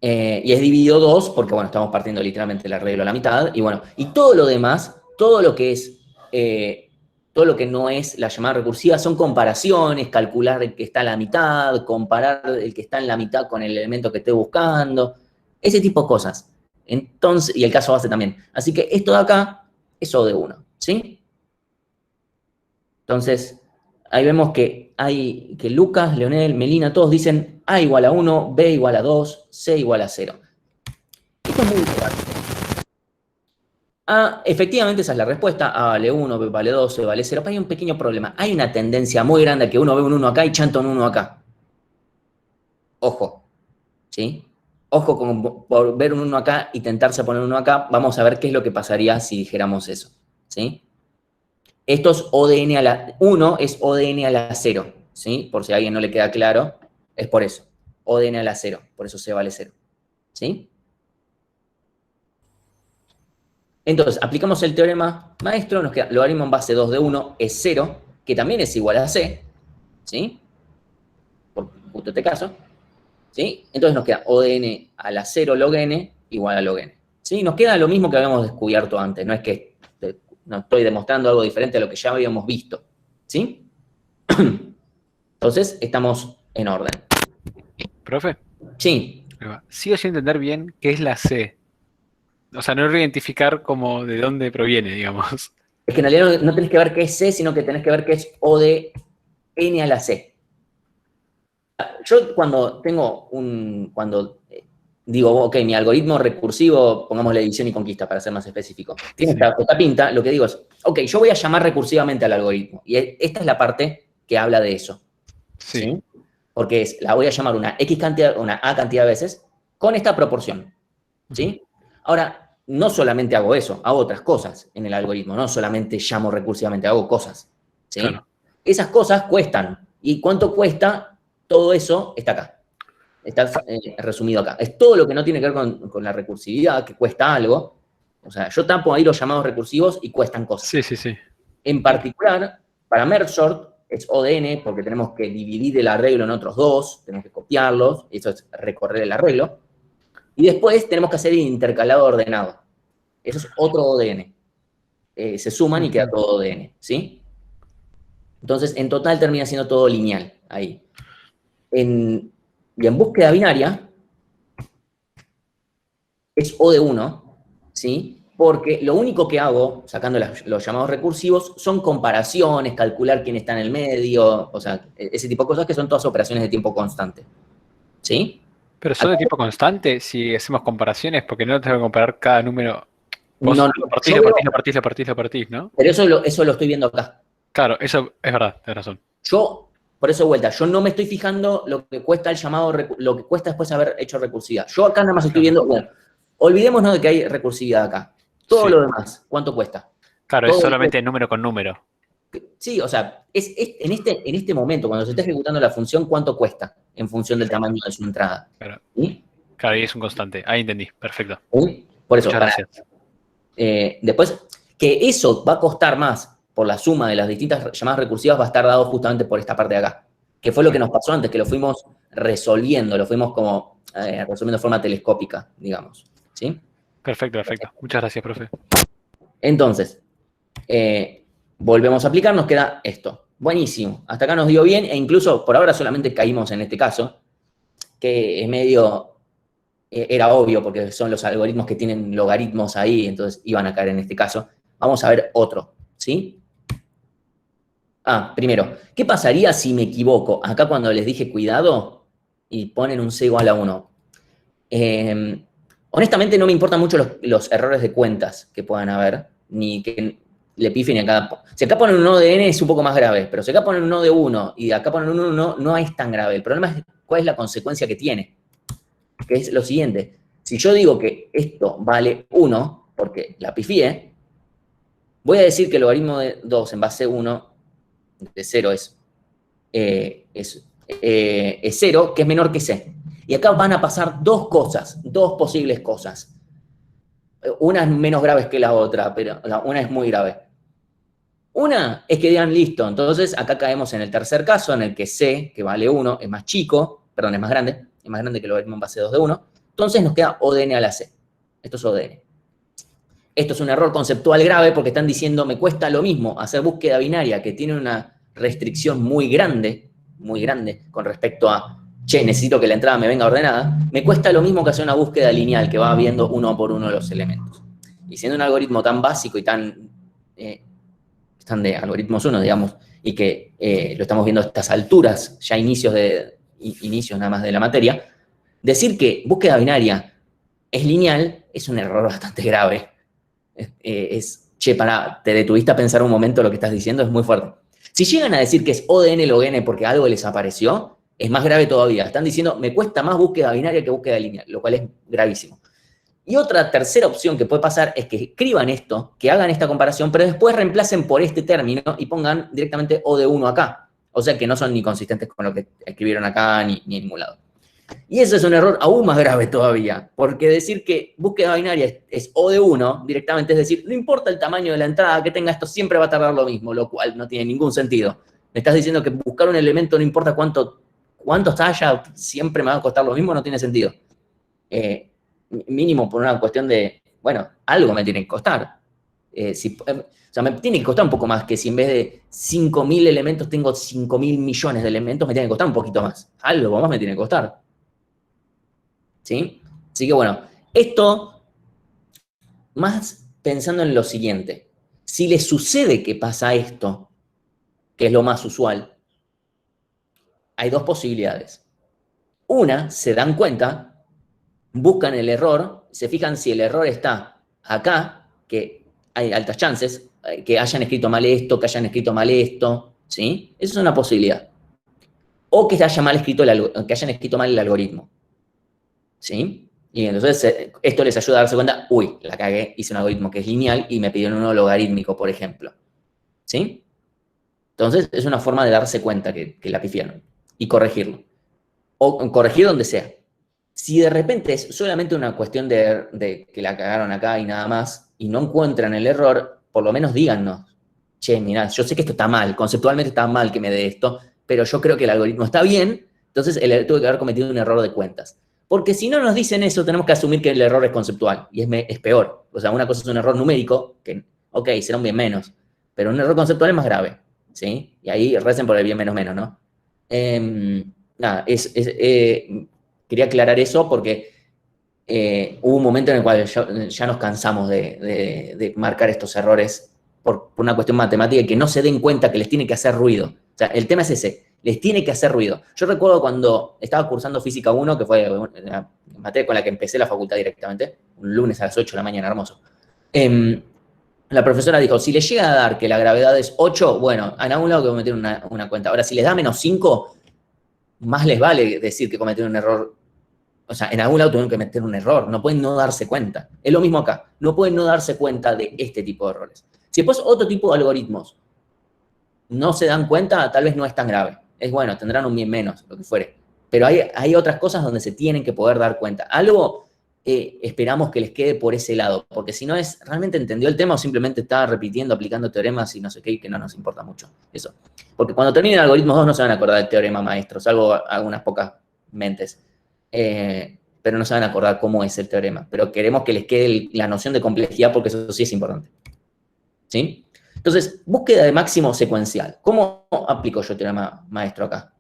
Y es dividido 2 porque, bueno, estamos partiendo literalmente el arreglo a la mitad. Y bueno, y todo lo demás, todo lo que no es la llamada recursiva son comparaciones, calcular el que está a la mitad, comparar el que está en la mitad con el elemento que esté buscando, ese tipo de cosas. Entonces, y el caso base también. Así que esto de acá es O de 1, ¿sí? Entonces, ahí vemos que Lucas, Leonel, Melina, todos dicen A igual a 1, B igual a 2, C igual a 0. Esto es muy importante. Efectivamente esa es la respuesta. A vale 1, B vale 2, C vale 0. Pero hay un pequeño problema. Hay una tendencia muy grande a que uno ve un 1 acá y chanta un 1 acá. Ojo. ¿Sí? Ojo por ver un 1 acá y tentarse a poner un 1 acá. Vamos a ver qué es lo que pasaría si dijéramos eso. ¿Sí? Esto es O de n a la 1, es O de n a la 0, ¿sí? Por si a alguien no le queda claro, es por eso. O de n a la 0, por eso C vale 0, ¿sí? Entonces, aplicamos el teorema maestro, nos queda logaritmo en base 2 de 1 es 0, que también es igual a C, ¿sí? Por justo este caso, ¿sí? Entonces nos queda O de n a la 0 log n igual a log n, ¿sí? Nos queda lo mismo que habíamos descubierto antes, no es que no estoy demostrando algo diferente a lo que ya habíamos visto, ¿sí? Entonces, estamos en orden. ¿Profe? Sí. Sigo sin entender bien qué es la C. O sea, no logro identificar como de dónde proviene, digamos. Es que en realidad no tenés que ver qué es C, sino que tenés que ver qué es O de n a la C. Yo cuando digo, ok, mi algoritmo recursivo, pongamos la edición y conquista para ser más específico, tiene esta pinta, lo que digo es, ok, yo voy a llamar recursivamente al algoritmo. Y esta es la parte que habla de eso. Sí. Porque la voy a llamar una A cantidad de veces con esta proporción. ¿Sí? Ahora, no solamente hago eso, hago otras cosas en el algoritmo, no solamente llamo recursivamente, hago cosas. ¿Sí? Claro. Esas cosas cuestan. ¿Y cuánto cuesta? Todo eso está acá. Está resumido acá. Es todo lo que no tiene que ver con la recursividad, que cuesta algo. O sea, yo tapo ahí los llamados recursivos y cuestan cosas. Sí, sí, sí. En particular, para merge sort es ODN porque tenemos que dividir el arreglo en otros dos, tenemos que copiarlos, eso es recorrer el arreglo. Y después tenemos que hacer el intercalado ordenado. Eso es otro ODN. Se suman y queda todo ODN, ¿sí? Entonces, en total termina siendo todo lineal ahí. Y en búsqueda binaria es O de 1, ¿sí? Porque lo único que hago, sacando los llamados recursivos, son comparaciones, calcular quién está en el medio, o sea, ese tipo de cosas que son todas operaciones de tiempo constante, ¿sí? Pero son de tiempo constante si hacemos comparaciones, porque no tengo que comparar cada número. Vos No, lo partís, yo lo veo- partís, lo partís, lo partís, lo partís, ¿no? Pero eso lo estoy viendo acá. Claro, eso es verdad, tenés razón. Yo, por eso de vuelta, yo no me estoy fijando lo que cuesta el llamado, lo que cuesta después haber hecho recursividad. Yo acá nada más estoy viendo, bueno, olvidémonos de que hay recursividad acá. Todo Sí. lo demás, ¿cuánto cuesta? Claro, Todo es solamente número con número. Sí, o sea, en este momento, cuando se está ejecutando la función, ¿cuánto cuesta en función del tamaño de su entrada? Claro. ¿Sí? Claro, y es un constante. Ahí entendí, perfecto. ¿Sí? Por eso, Muchas gracias. después, que eso va a costar más por la suma de las distintas llamadas recursivas va a estar dado justamente por esta parte de acá. Que fue lo que nos pasó antes, que lo fuimos resolviendo, lo fuimos como resolviendo de forma telescópica, digamos. ¿Sí? Perfecto, perfecto. Muchas gracias, profe. Entonces, volvemos a aplicar, nos queda esto. Buenísimo. Hasta acá nos dio bien e incluso por ahora solamente caímos en este caso, que es medio... era obvio porque son los algoritmos que tienen logaritmos ahí, entonces iban a caer en este caso. Vamos a ver otro, ¿sí? Primero, ¿qué pasaría si me equivoco? Acá cuando les dije cuidado y ponen un c igual a 1. Honestamente no me importan mucho los errores de cuentas que puedan haber, ni que le pifen acá. Si acá ponen un nodo de n es un poco más grave, pero si acá ponen un nodo de 1 y acá ponen un 1, no es tan grave. El problema es cuál es la consecuencia que tiene, que es lo siguiente. Si yo digo que esto vale 1, porque la pifié, voy a decir que el logaritmo de 2 en base 1 de 0 es 0, que es menor que c. Y acá van a pasar dos cosas, dos posibles cosas. Una es menos grave que la otra, pero una es muy grave. Una es que digan, listo, entonces acá caemos en el tercer caso, en el que c, que vale 1, es más chico, perdón, es más grande que el logaritmo en base 2 de 1, entonces nos queda ODN a la c. Esto es ODN. Esto es un error conceptual grave porque están diciendo, me cuesta lo mismo hacer búsqueda binaria que tiene una restricción muy grande, con respecto a, che, necesito que la entrada me venga ordenada, me cuesta lo mismo que hacer una búsqueda lineal que va viendo uno por uno los elementos. Y siendo un algoritmo tan básico y tan de algoritmos 1, digamos, y que lo estamos viendo a estas alturas, ya inicios nada más de la materia, decir que búsqueda binaria es lineal es un error bastante grave. Che, te detuviste a pensar un momento lo que estás diciendo, es muy fuerte. Si llegan a decir que es ODN log n porque algo les apareció, es más grave todavía. Están diciendo, me cuesta más búsqueda binaria que búsqueda lineal, lo cual es gravísimo. Y otra tercera opción que puede pasar es que escriban esto, que hagan esta comparación, pero después reemplacen por este término y pongan directamente O de 1 acá. O sea que no son ni consistentes con lo que escribieron acá ni en ningún lado. Y eso es un error aún más grave todavía, porque decir que búsqueda binaria es O de 1 directamente, es decir, no importa el tamaño de la entrada que tenga esto, siempre va a tardar lo mismo, lo cual no tiene ningún sentido. Me estás diciendo que buscar un elemento, no importa cuánto está allá, siempre me va a costar lo mismo, no tiene sentido. Mínimo por una cuestión de, bueno, algo me tiene que costar. O sea, me tiene que costar un poco más que si en vez de 5.000 elementos tengo 5.000 millones de elementos, me tiene que costar un poquito más. Algo más me tiene que costar. ¿Sí? Así que bueno, esto más pensando en lo siguiente. Si les sucede que pasa esto, que es lo más usual, hay dos posibilidades. Una, se dan cuenta, buscan el error, se fijan si el error está acá, que hay altas chances, que hayan escrito mal esto, que hayan escrito mal esto, ¿sí? Esa es una posibilidad. O que hayan escrito mal el algoritmo. ¿Sí? Y entonces esto les ayuda a darse cuenta, uy, la cagué, hice un algoritmo que es lineal y me pidieron uno logarítmico, por ejemplo. ¿Sí? Entonces, es una forma de darse cuenta que la pifiaron y corregirlo. O corregir donde sea. Si de repente es solamente una cuestión de que la cagaron acá y nada más, y no encuentran el error, por lo menos díganos, che, mirá, yo sé que esto está mal, conceptualmente está mal que me dé esto, pero yo creo que el algoritmo está bien, entonces tuve que haber cometido un error de cuentas. Porque si no nos dicen eso, tenemos que asumir que el error es conceptual, y es peor. O sea, una cosa es un error numérico, que, ok, será un bien menos, pero un error conceptual es más grave, ¿sí? Y ahí recen por el bien menos menos, ¿no? Nada, quería aclarar eso porque hubo un momento en el cual ya nos cansamos de marcar estos errores por una cuestión matemática y que no se den cuenta que les tiene que hacer ruido. O sea, el tema es ese, les tiene que hacer ruido. Yo recuerdo cuando estaba cursando Física 1, que fue la materia con la que empecé la facultad directamente, un lunes a las 8 de la mañana, hermoso. La profesora dijo, si les llega a dar que la gravedad es 8, bueno, en algún lado que meter una cuenta. Ahora, si les da menos 5, más les vale decir que cometieron un error. O sea, en algún lado tuvieron que meter un error, no pueden no darse cuenta. Es lo mismo acá, no pueden no darse cuenta de este tipo de errores. Si después otro tipo de algoritmos no se dan cuenta, tal vez no es tan grave. Es bueno, tendrán un bien menos, lo que fuere. Pero hay otras cosas donde se tienen que poder dar cuenta. Algo esperamos que les quede por ese lado, porque si no es, ¿realmente entendió el tema o simplemente está repitiendo, aplicando teoremas y no sé qué, y que no nos importa mucho eso? Porque cuando terminen el algoritmo 2 no se van a acordar del teorema maestro, salvo algunas pocas mentes. Pero no se van a acordar cómo es el teorema. Pero queremos que les quede la noción de complejidad porque eso sí es importante. ¿Sí? Entonces, búsqueda de máximo secuencial. ¿Cómo aplico yo el teorema maestro acá?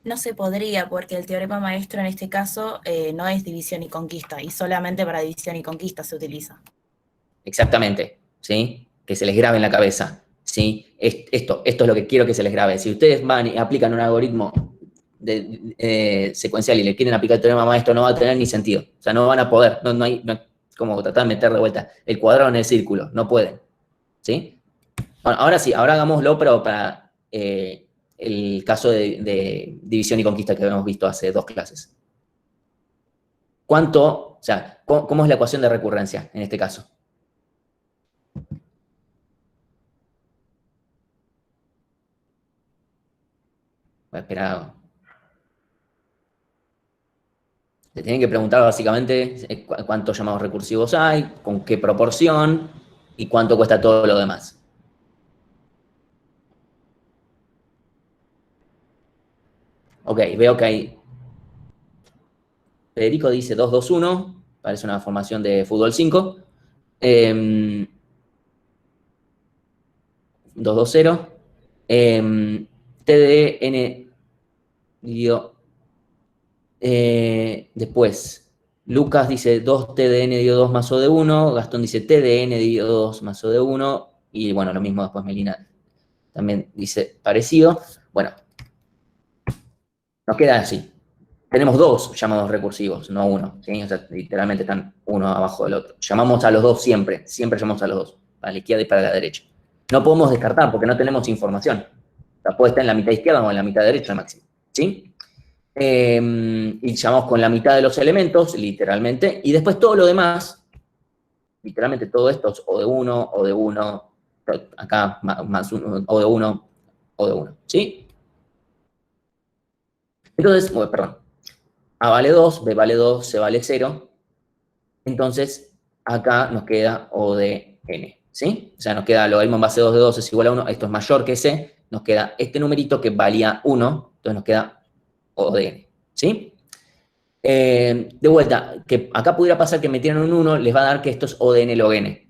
No se podría, porque el teorema maestro en este caso no es división y conquista, y solamente para división y conquista se utiliza. Exactamente, ¿sí? Que se les grabe en la cabeza, ¿sí? Esto es lo que quiero que se les grabe. Si ustedes van y aplican un algoritmo secuencial y le quieren aplicar el teorema maestro, no va a tener ni sentido. O sea, no van a poder, no hay como tratar de meter de vuelta el cuadrado en el círculo, no pueden, ¿sí? Bueno, ahora sí, ahora hagámoslo, pero para el caso de división y conquista que habíamos visto hace 2 clases. ¿Cuánto, o sea, cómo es la ecuación de recurrencia en este caso? Voy a esperar. Le tienen que preguntar básicamente cuántos llamados recursivos hay, con qué proporción y cuánto cuesta todo lo demás. Ok, veo que hay... Federico dice 2-2-1, parece una formación de fútbol 5. 2-2-0. TDN dio... después, Lucas dice 2 TDN dio 2 más O de 1, Gastón dice TDN dio 2 más O de 1, y bueno, lo mismo después Melina también dice parecido. Bueno, nos queda así. Tenemos 2 llamados recursivos, no 1, ¿sí? O sea, literalmente están uno abajo del otro. Llamamos a los 2 siempre llamamos a los 2, para la izquierda y para la derecha. No podemos descartar porque no tenemos información. O sea, puede estar en la mitad izquierda o en la mitad derecha máximo, ¿sí? Y llamamos con la mitad de los elementos, literalmente, y después todo lo demás, literalmente todo esto es o de 1, acá más 1, o de 1, ¿sí? Entonces, perdón, A vale 2, B vale 2, C vale 0, entonces acá nos queda O de N, ¿sí? O sea, nos queda logaritmo en base 2 de 2 es igual a 1, esto es mayor que C, nos queda este numerito que valía 1, entonces nos queda O de N, ¿sí? De vuelta, que acá pudiera pasar que metieran un 1, les va a dar que esto es O de N log N.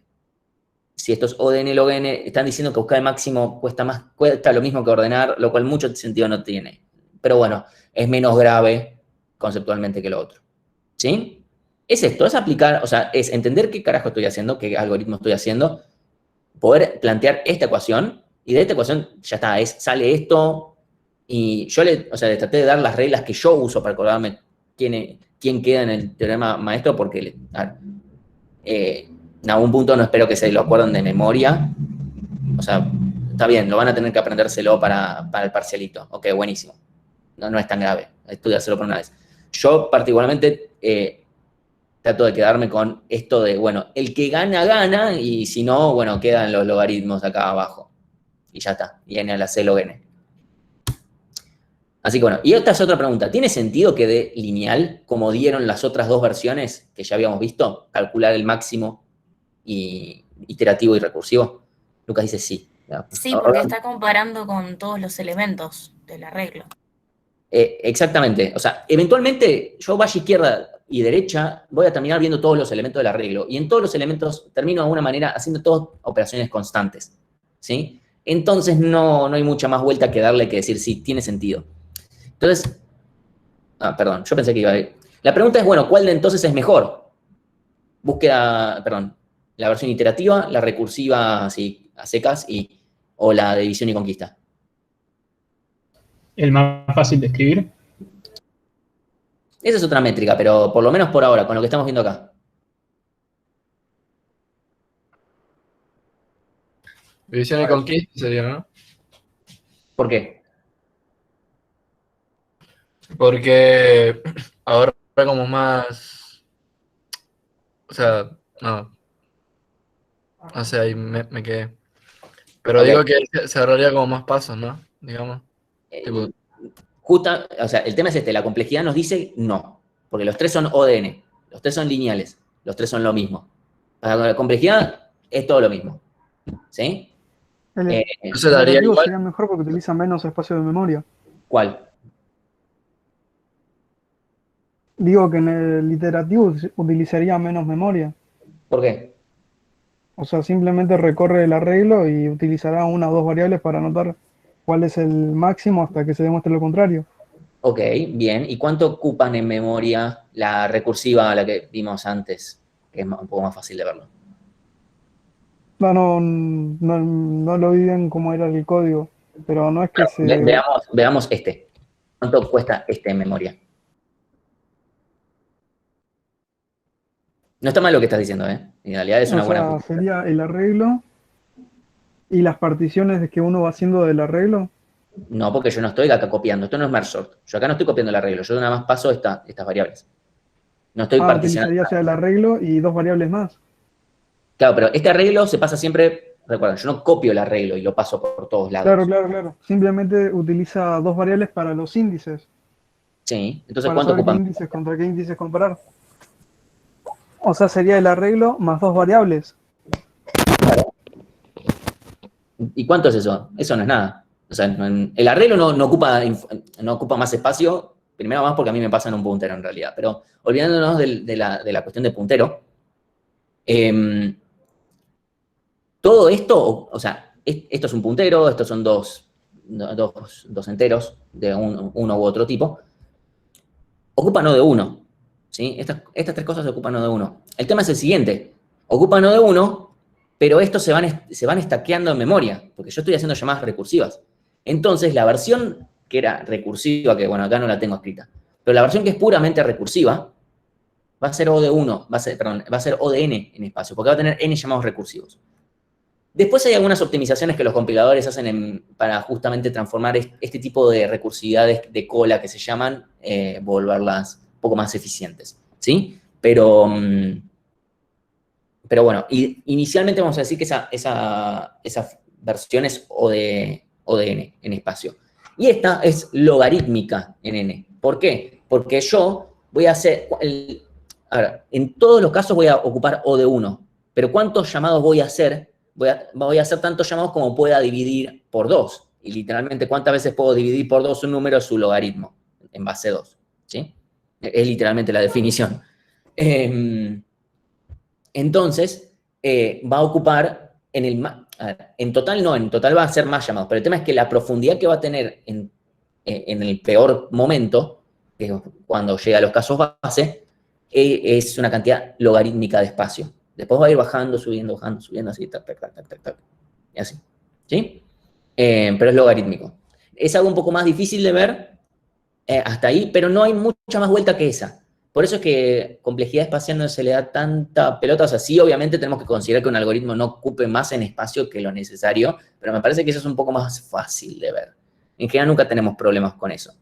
Si esto es O de N log N, están diciendo que buscar el máximo cuesta lo mismo que ordenar, lo cual mucho sentido no tiene. Pero bueno, es menos grave conceptualmente que lo otro, ¿sí? Es esto, es aplicar, o sea, es entender qué carajo estoy haciendo, qué algoritmo estoy haciendo, poder plantear esta ecuación, y de esta ecuación ya está, sale esto, y yo le traté de dar las reglas que yo uso para acordarme quién queda en el teorema maestro, porque en algún punto no espero que se lo acuerden de memoria. O sea, está bien, lo van a tener que aprendérselo para el parcialito. Ok, buenísimo. No es tan grave, estudiárselo por una vez. Yo particularmente trato de quedarme con esto de, bueno, el que gana, gana, y si no, bueno, quedan los logaritmos acá abajo. Y ya está, y n a la c log n. Así que bueno, y esta es otra pregunta. ¿Tiene sentido que dé lineal, como dieron las otras dos versiones que ya habíamos visto? Calcular el máximo y iterativo y recursivo. Lucas dice sí. Sí, porque está comparando con todos los elementos del arreglo. Exactamente. O sea, eventualmente yo vaya izquierda y derecha, voy a terminar viendo todos los elementos del arreglo. Y en todos los elementos termino de alguna manera haciendo todas operaciones constantes. ¿Sí? Entonces no hay mucha más vuelta que darle que decir sí, tiene sentido. Entonces, perdón, yo pensé que iba a ir. La pregunta es, bueno, ¿cuál de entonces es mejor? La versión iterativa, la recursiva así a secas o la de división y conquista. El más fácil de escribir. Esa es otra métrica, pero por lo menos por ahora, con lo que estamos viendo acá. División y conquista sería, ¿no? ¿Por qué? Porque ahora como más... O sea, no sé, ahí me quedé. Pero Ok. digo que se ahorraría como más pasos, ¿no? Digamos. Tipo, O sea, el tema es este, la complejidad nos dice no, porque los tres son ODN, los tres son lineales, los tres son lo mismo. La complejidad es todo lo mismo, ¿sí? El Eso daría iterativo igual. sería mejor porque utiliza menos espacio de memoria. ¿Cuál? Digo que en el iterativo utilizaría menos memoria. ¿Por qué? O sea, simplemente recorre el arreglo y utilizará una o dos variables para anotar cuál es el máximo hasta que se demuestre lo contrario. Ok, bien. ¿Y cuánto ocupan en memoria la recursiva a la que vimos antes? Que es un poco más fácil de verlo. No lo vi bien cómo era el código, pero no es que se... Veamos este. ¿Cuánto cuesta este en memoria? No está mal lo que estás diciendo, ¿eh? En realidad es una O buena sea, pregunta. sería el arreglo y las particiones que uno va haciendo del arreglo. No, porque yo no estoy acá copiando. Esto no es merge sort. Yo acá no estoy copiando el arreglo. Yo nada más paso estas variables. No estoy particionando. Utilizaría ya el arreglo y dos variables más. Claro, pero este arreglo se pasa siempre... Recuerden, yo no copio el arreglo y lo paso por todos lados. Claro. Simplemente utiliza dos variables para los índices. Sí. Entonces, Para ¿cuánto saber qué ocupan? índices contra qué índices comparar. O sea, sería el arreglo más dos variables. ¿Y cuánto es eso? Eso no es nada. O sea, el arreglo no ocupa más espacio, primero más porque a mí me pasa en un puntero en realidad, pero olvidándonos de la cuestión de puntero, todo esto, o sea, esto es un puntero, estos son dos enteros de uno u otro tipo, ocupa no de uno, ¿sí? Estas tres cosas ocupan no de uno. El tema es el siguiente, ocupa no de uno, pero estos se van stackeando en memoria, porque yo estoy haciendo llamadas recursivas. Entonces, la versión que era recursiva, que bueno, acá no la tengo escrita, pero la versión que es puramente recursiva, va a ser O de 1, va a ser O de n en espacio, porque va a tener n llamados recursivos. Después hay algunas optimizaciones que los compiladores hacen para justamente transformar este tipo de recursividades de cola que se llaman, volverlas un poco más eficientes, ¿sí? Pero bueno, inicialmente vamos a decir que esa versión es O de n en espacio. Y esta es logarítmica en n. ¿Por qué? Porque yo voy a hacer... en todos los casos voy a ocupar O de 1, pero ¿cuántos llamados voy a hacer? Voy a hacer tantos llamados como pueda dividir por 2. Y literalmente, ¿cuántas veces puedo dividir por 2 un número? Su logaritmo, en base 2. ¿Sí? Es literalmente la definición. Entonces, va a ocupar en total no, en total va a ser más llamados, pero el tema es que la profundidad que va a tener en el peor momento, que es cuando llega a los casos base, es una cantidad logarítmica de espacio. Después va a ir bajando, subiendo, así, tac, y así, ¿sí? Pero es logarítmico. Es algo un poco más difícil de ver hasta ahí, pero no hay mucha más vuelta que esa. Por eso es que complejidad espacial no se le da tanta pelota. O sea, sí, obviamente tenemos que considerar que un algoritmo no ocupe más en espacio que lo necesario, pero me parece que eso es un poco más fácil de ver. En general nunca tenemos problemas con eso.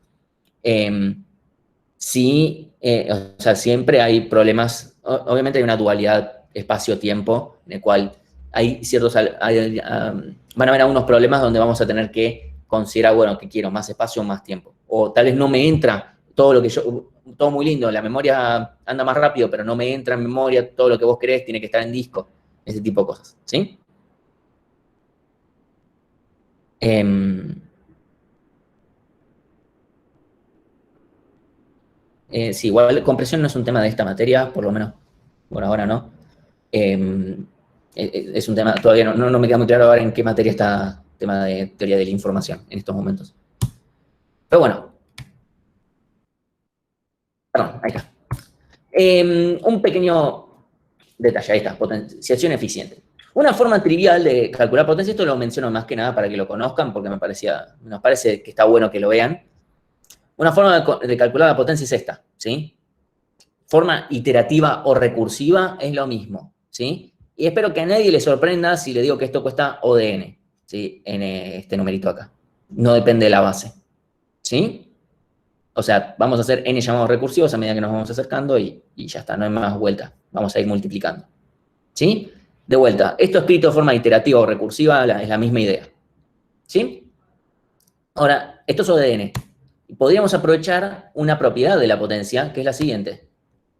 Sí, o sea, siempre hay problemas obviamente hay una dualidad espacio-tiempo, en el cual hay ciertos, van a haber algunos problemas donde vamos a tener que considerar, bueno, que quiero más espacio o más tiempo. O tal vez no me entra todo lo que yo, todo muy lindo, la memoria anda más rápido, pero no me entra en memoria, todo lo que vos querés tiene que estar en disco, ese tipo de cosas, ¿sí? Sí, igual compresión no es un tema de esta materia, por lo menos por ahora no. Es un tema, todavía no me queda muy claro ahora en qué materia está el tema de teoría de la información en estos momentos. Pero bueno. Perdón, ahí está. Un pequeño detalle, ahí está, potenciación eficiente. Una forma trivial de calcular potencia, esto lo menciono más que nada para que lo conozcan, porque nos parece que está bueno que lo vean. Una forma de calcular la potencia es esta, ¿sí? Forma iterativa o recursiva es lo mismo, ¿sí? Y espero que a nadie le sorprenda si le digo que esto cuesta O de n, ¿sí? N, este numerito acá. No depende de la base, ¿sí? O sea, vamos a hacer n llamados recursivos a medida que nos vamos acercando y ya está, no hay más vuelta. Vamos a ir multiplicando, ¿sí? De vuelta, esto escrito de forma iterativa o recursiva es la misma idea, ¿sí? Ahora, esto es O de n. Podríamos aprovechar una propiedad de la potencia, que es la siguiente,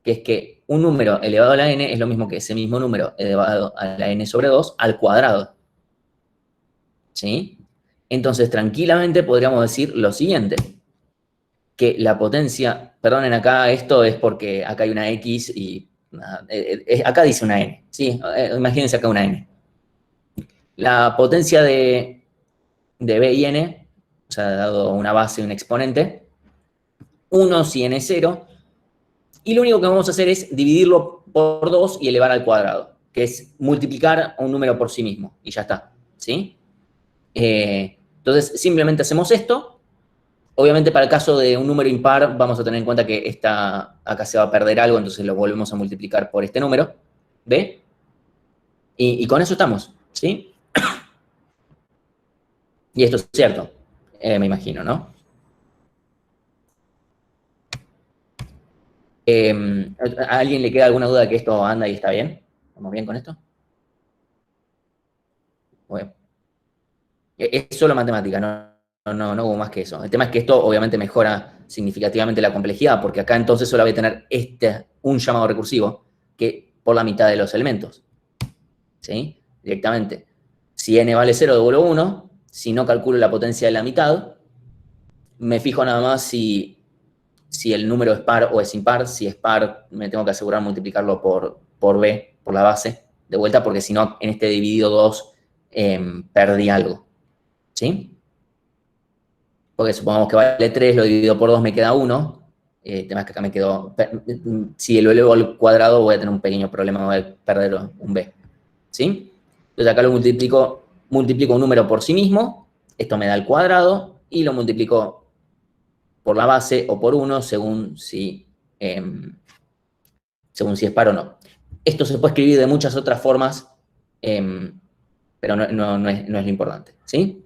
que es que un número elevado a la n es lo mismo que ese mismo número elevado a la n sobre 2 al cuadrado, ¿sí? Entonces, tranquilamente podríamos decir lo siguiente, que la potencia, perdonen acá, esto es porque acá hay una x y acá dice una n, ¿sí? Imagínense acá una n. La potencia de b y n, o sea, dado una base y un exponente, 1 si n es 0, y lo único que vamos a hacer es dividirlo por 2 y elevar al cuadrado, que es multiplicar un número por sí mismo, y ya está, ¿sí? Entonces, simplemente hacemos esto. Obviamente, para el caso de un número impar, vamos a tener en cuenta que acá se va a perder algo, entonces lo volvemos a multiplicar por este número, ¿ve? Y con eso estamos, ¿sí? Y esto es cierto, me imagino, ¿no? ¿A alguien le queda alguna duda de que esto anda y está bien? ¿Estamos bien con esto? Bueno. Es solo matemática, no hubo más que eso. El tema es que esto obviamente mejora significativamente la complejidad, porque acá entonces solo voy a tener un llamado recursivo que por la mitad de los elementos, ¿sí? Directamente. Si n vale 0, devuelvo 1. Si no calculo la potencia de la mitad, me fijo nada más si el número es par o es impar. Si es par, me tengo que asegurar multiplicarlo por b, por la base, de vuelta, porque si no, en este dividido 2, perdí algo, ¿sí? Porque supongamos que vale 3, lo divido por 2, me queda 1. El tema es que acá me quedó, si lo elevo al cuadrado, voy a tener un pequeño problema, voy a perder un b, ¿sí? Entonces acá lo multiplico un número por sí mismo, esto me da el cuadrado, y lo multiplico por la base o por 1, según si es par o no. Esto se puede escribir de muchas otras formas, pero no es lo importante, ¿sí?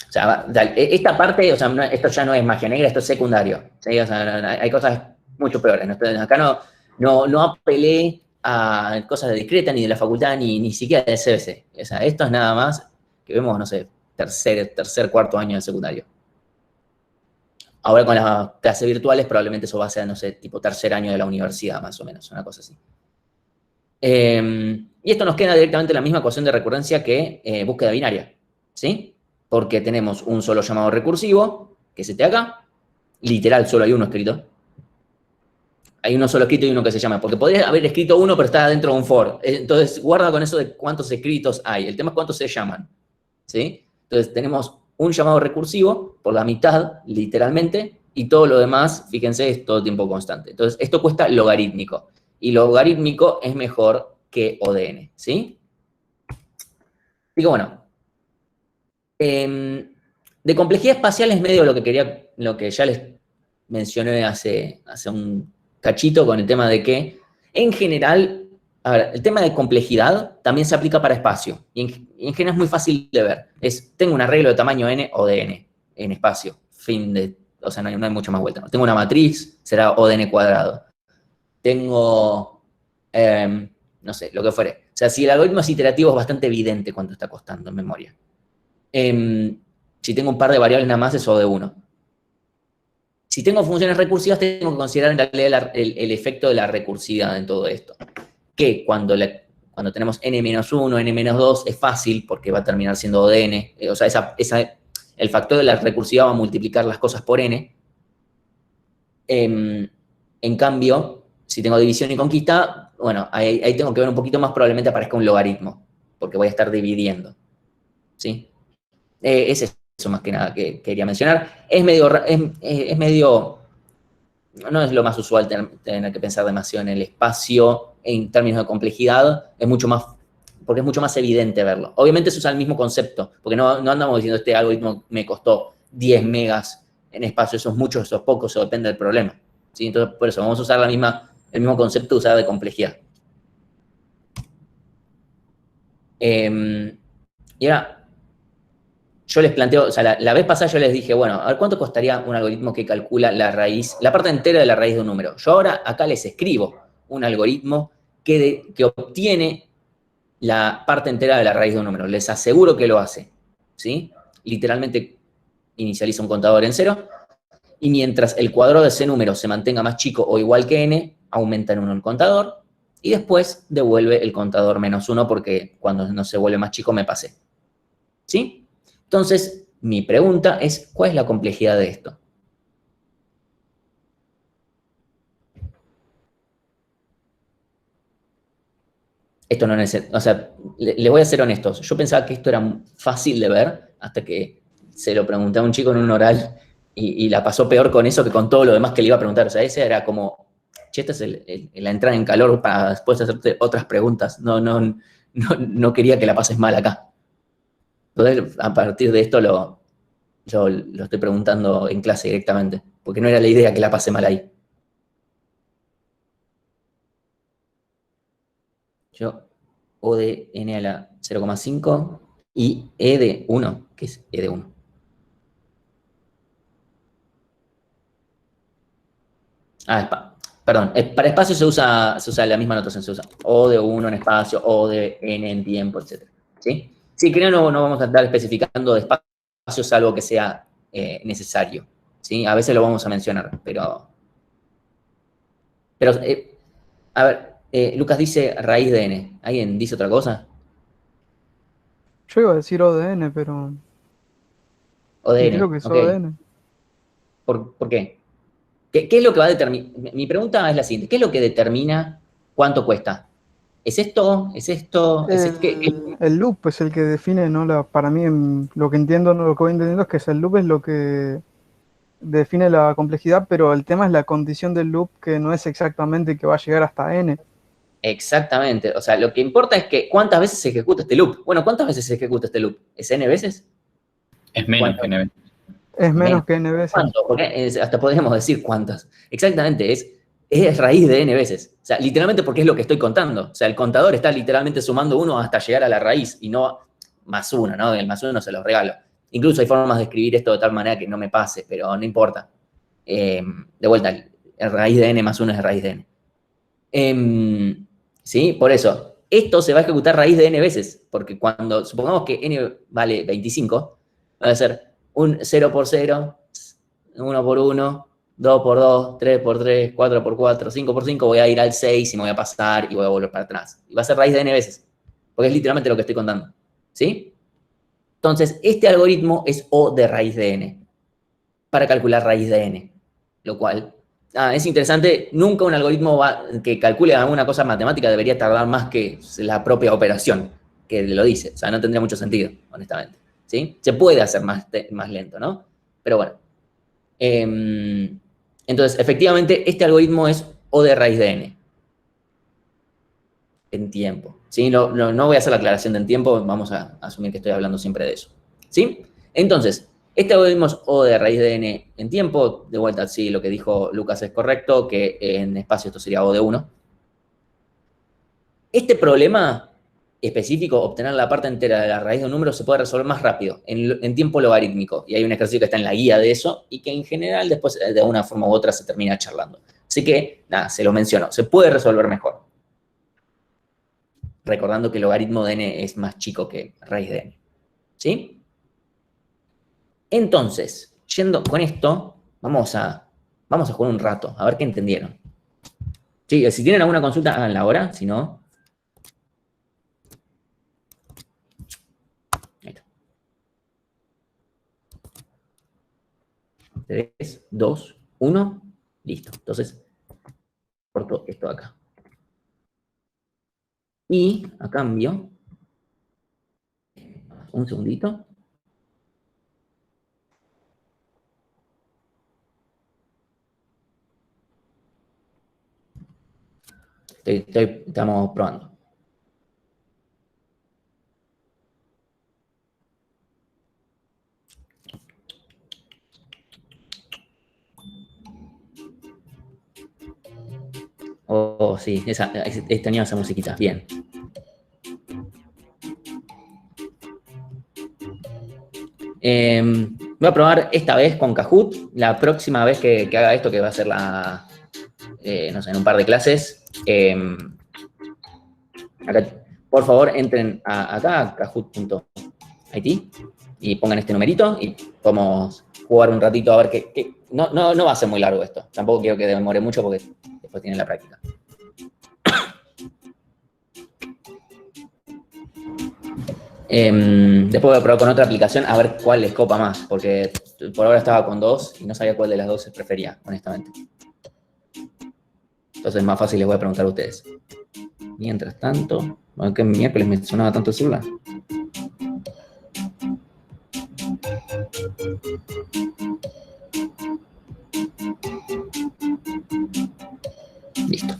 O sea, esta parte, o sea, esto ya no es magia negra, esto es secundario, ¿sí? O sea, hay cosas mucho peores, ¿no? Acá no apelé a cosas de discreta, ni de la facultad, ni siquiera del CBC. O sea, esto es nada más que vemos, no sé, tercer, cuarto año de secundario. Ahora con las clases virtuales probablemente eso va a ser, no sé, tipo tercer año de la universidad, más o menos, una cosa así. Y esto nos queda directamente la misma ecuación de recurrencia que búsqueda binaria, ¿sí? Porque tenemos un solo llamado recursivo, que es este de acá, literal, solo hay uno escrito. Hay uno solo escrito y uno que se llama, porque podría haber escrito uno, pero está dentro de un for. Entonces, guarda con eso de cuántos escritos hay. El tema es cuántos se llaman, ¿sí? Entonces, tenemos un llamado recursivo por la mitad, literalmente, y todo lo demás, fíjense, es todo tiempo constante. Entonces, esto cuesta logarítmico. Y logarítmico es mejor que O de n, ¿sí? Así que bueno. De complejidad espacial es medio lo que ya les mencioné hace un cachito con el tema de que, en general, a ver, el tema de complejidad también se aplica para espacio. Y en general es muy fácil de ver. Tengo un arreglo de tamaño n o de n en espacio. O sea, no hay mucha más vuelta, ¿no? Tengo una matriz, será O de n cuadrado. tengo, no sé, lo que fuere. O sea, si el algoritmo es iterativo es bastante evidente cuánto está costando en memoria. Si tengo un par de variables nada más es O de 1. Si tengo funciones recursivas tengo que considerar en realidad el efecto de la recursividad en todo esto. Que cuando tenemos n-1, n-2 es fácil porque va a terminar siendo O de n. O sea, el factor de la recursividad va a multiplicar las cosas por n. En cambio, si tengo división y conquista, bueno, ahí tengo que ver un poquito más, probablemente aparezca un logaritmo, porque voy a estar dividiendo. ¿Sí? Es eso más que nada que quería mencionar. Es medio, no es lo más usual tener que pensar demasiado en el espacio en términos de complejidad, porque es mucho más evidente verlo. Obviamente se usa el mismo concepto, porque no andamos diciendo este algoritmo me costó 10 megas en espacio, eso es mucho, eso es poco, eso depende del problema. ¿Sí? Entonces, por eso vamos a usar el mismo concepto usado de complejidad. Y ahora, yo les planteo, o sea, la vez pasada yo les dije, bueno, a ver cuánto costaría un algoritmo que calcula la parte entera de la raíz de un número. Yo ahora acá les escribo un algoritmo que obtiene la parte entera de la raíz de un número. Les aseguro que lo hace, ¿sí? Literalmente inicializa un contador en 0, y mientras el cuadrado de ese número se mantenga más chico o igual que n, aumenta en 1 el contador, y después devuelve el contador -1, porque cuando no se vuelve más chico me pasé. ¿Sí? Entonces, mi pregunta es, ¿cuál es la complejidad de esto? Esto no necesita, o sea, les voy a ser honestos. Yo pensaba que esto era fácil de ver hasta que se lo pregunté a un chico en un oral y la pasó peor con eso que con todo lo demás que le iba a preguntar. O sea, ese era como, che, esta es la entrada en calor para después hacerte otras preguntas. No quería que la pases mal acá. Entonces, a partir de esto lo estoy preguntando en clase directamente, porque no era la idea que la pase mal ahí. Yo, O de n a la 0,5 y E de 1, que es E de 1. Perdón, para espacio se usa la misma notación, se usa O de 1 en espacio, O de n en tiempo, etc. ¿Sí? Sí, creo que no vamos a estar especificando de espacio salvo que sea necesario. ¿Sí? A veces lo vamos a mencionar, pero a ver, Lucas dice raíz de n. ¿Alguien dice otra cosa? Yo iba a decir O de n, pero O de n, creo que es ok. O de n. ¿Por qué? ¿Qué es lo que va a determinar? Mi pregunta es la siguiente. ¿Qué es lo que determina cuánto cuesta? ¿Es esto? ¿Es esto? El loop es el que define, ¿no? Para mí, lo que entiendo, ¿no? Lo que voy entendiendo es que el loop es lo que define la complejidad, pero el tema es la condición del loop, que no es exactamente que va a llegar hasta n. Exactamente. O sea, lo que importa es que cuántas veces se ejecuta este loop. Bueno, ¿cuántas veces se ejecuta este loop? ¿Es n veces? Es menos que n veces. Es menos que n veces. ¿Cuánto? Porque hasta podríamos decir cuántas. Exactamente, es raíz de n veces. O sea, literalmente porque es lo que estoy contando. O sea, el contador está literalmente sumando 1 hasta llegar a la raíz y no más 1, ¿no? El más 1 se los regalo. Incluso hay formas de escribir esto de tal manera que no me pase, pero no importa. De vuelta, el raíz de n más 1 es raíz de n. ¿Sí? Por eso, esto se va a ejecutar raíz de n veces, porque cuando, supongamos que n vale 25, va a ser un 0 por 0, 1 por 1, 2 por 2, 3 por 3, 4 por 4, 5 por 5, voy a ir al 6 y me voy a pasar y voy a volver para atrás. Y va a ser raíz de n veces, porque es literalmente lo que estoy contando. ¿Sí? Entonces, este algoritmo es O de raíz de n, para calcular raíz de n, lo cual es interesante. Nunca un algoritmo que calcule alguna cosa matemática debería tardar más que la propia operación que lo dice. O sea, no tendría mucho sentido, honestamente. ¿Sí? Se puede hacer más lento, ¿no? Pero bueno. Entonces, efectivamente, este algoritmo es O de raíz de n. En tiempo. ¿Sí? No voy a hacer la aclaración de en tiempo, vamos a asumir que estoy hablando siempre de eso. ¿Sí? Entonces, este algoritmo es O de raíz de n en tiempo. De vuelta, sí, lo que dijo Lucas es correcto, que en espacio esto sería O de 1. Este problema específico, obtener la parte entera de la raíz de un número, se puede resolver más rápido, en tiempo logarítmico. Y hay un ejercicio que está en la guía de eso, y que en general después, de una forma u otra, se termina charlando. Así que, nada, se lo menciono. Se puede resolver mejor. Recordando que el logaritmo de n es más chico que raíz de n. ¿Sí? Entonces, yendo con esto, vamos a jugar un rato, a ver qué entendieron. Sí, si tienen alguna consulta, háganla ahora, si no... Ahí está. 3, 2, 1, listo. Entonces, corto esto de acá. Y, a cambio, un segundito. Estamos probando. Oh, sí, tenía esa musiquita. Bien. Voy a probar esta vez con Kahoot. La próxima vez que haga esto, que va a ser no sé, en un par de clases. Acá, por favor, entren acá a kahoot.it y pongan este numerito y podemos jugar un ratito a ver qué. No va a ser muy largo esto. Tampoco quiero que demore mucho porque después tienen la práctica. Después voy a probar con otra aplicación a ver cuál les copa más, porque por ahora estaba con 2 y no sabía cuál de las 2 prefería, honestamente. Entonces más fácil les voy a preguntar a ustedes. Mientras tanto, ¿qué miércoles me sonaba tanto el celular? Listo.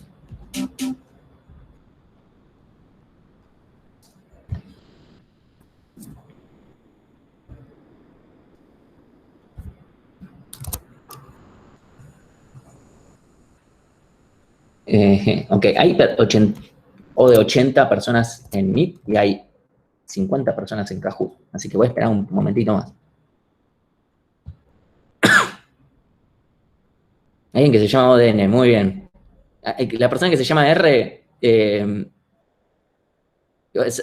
Ok, hay de 80 personas en Meet y hay 50 personas en Kahoot. Así que voy a esperar un momentito más. Alguien que se llama ODN, muy bien. La persona que se llama R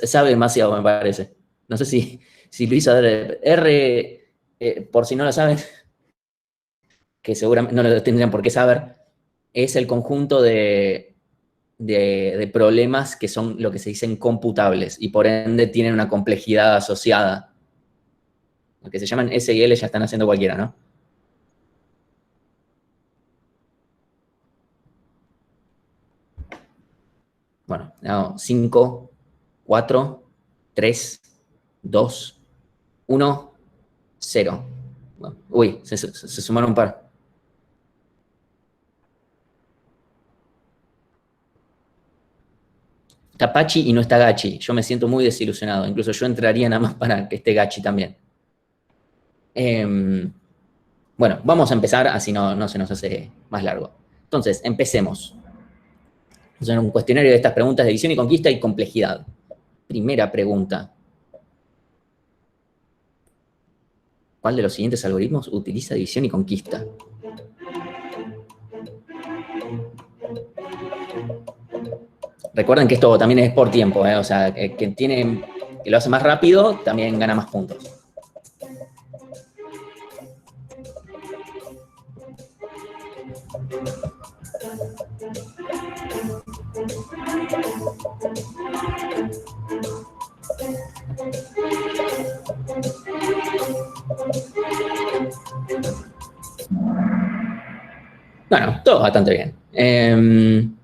sabe demasiado, me parece. No sé si Luisa R, por si no lo saben, que seguramente no lo tendrían por qué saber, es el conjunto de problemas que son lo que se dicen computables y por ende tienen una complejidad asociada. Lo que se llaman S y L ya están haciendo cualquiera, ¿no? Bueno, 5, 4, 3, 2, 1, 0. Uy, se sumaron un par. Está Pachi y no está Gachi. Yo me siento muy desilusionado. Incluso yo entraría nada más para que esté Gachi también. Bueno, vamos a empezar, así no se nos hace más largo. Entonces, empecemos. Son un cuestionario de estas preguntas de división y conquista y complejidad. Primera pregunta. ¿Cuál de los siguientes algoritmos utiliza división y conquista? Recuerden que esto también es por tiempo, o sea, que lo hace más rápido también gana más puntos. Bueno, todo bastante bien.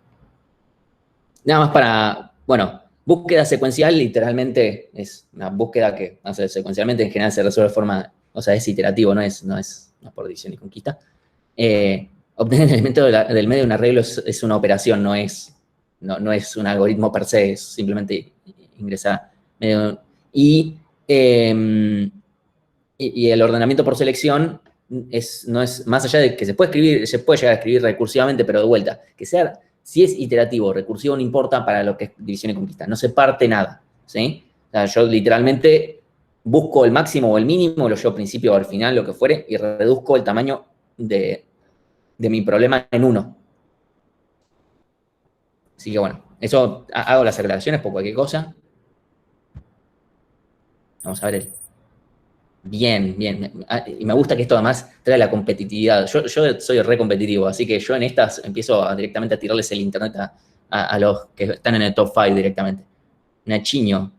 Nada más para, bueno, búsqueda secuencial literalmente es una búsqueda que, o sea, secuencialmente en general se resuelve de forma, o sea, es iterativo, no es por división y conquista. Obtener el elemento del medio de un arreglo es una operación, no es un algoritmo per se, es simplemente ingresar medio. Y el ordenamiento por selección no es más allá de que se puede llegar a escribir recursivamente, pero de vuelta, que sea, si es iterativo, recursivo no importa para lo que es división y conquista, no se parte nada, ¿sí? O sea, yo literalmente busco el máximo o el mínimo, lo llevo al principio o al final, lo que fuere, y reduzco el tamaño de mi problema en 1. Así que bueno, eso hago las aclaraciones por cualquier cosa. Vamos a ver. Bien, bien. Y me gusta que esto además trae la competitividad. Yo soy re competitivo, así que yo en estas empiezo directamente a tirarles el internet a los que están en el top 5 directamente. Nachiño.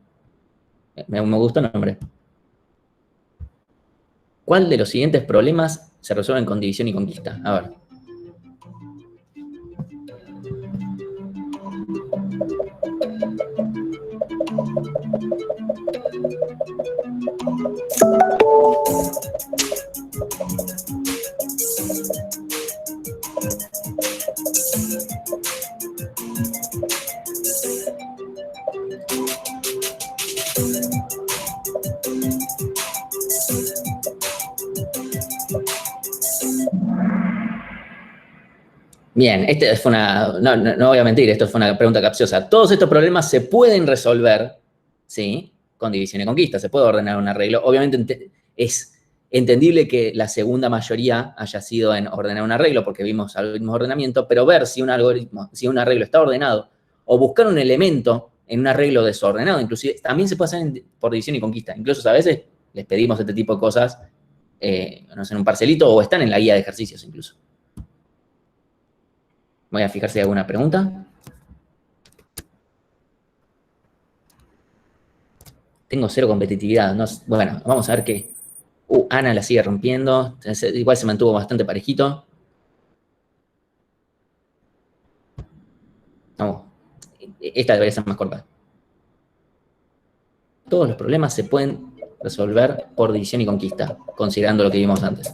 Me gustó el nombre. ¿Cuál de los siguientes problemas se resuelven con división y conquista? A ver. Bien, fue no voy a mentir, esto fue una pregunta capciosa. Todos estos problemas se pueden resolver, ¿sí? Con división y conquista, se puede ordenar un arreglo. Obviamente es entendible que la segunda mayoría haya sido en ordenar un arreglo, porque vimos algoritmos de ordenamiento, pero ver si un arreglo está ordenado, o buscar un elemento en un arreglo desordenado, inclusive, también se puede hacer por división y conquista. Incluso a veces les pedimos este tipo de cosas, no sé, en un parcelito, o están en la guía de ejercicios incluso. Voy a fijar si hay alguna pregunta. Tengo 0 competitividad. Bueno, vamos a ver qué. Ana la sigue rompiendo. Igual se mantuvo bastante parejito. Vamos. Esta debería ser más corta. Todos los problemas se pueden resolver por división y conquista, considerando lo que vimos antes.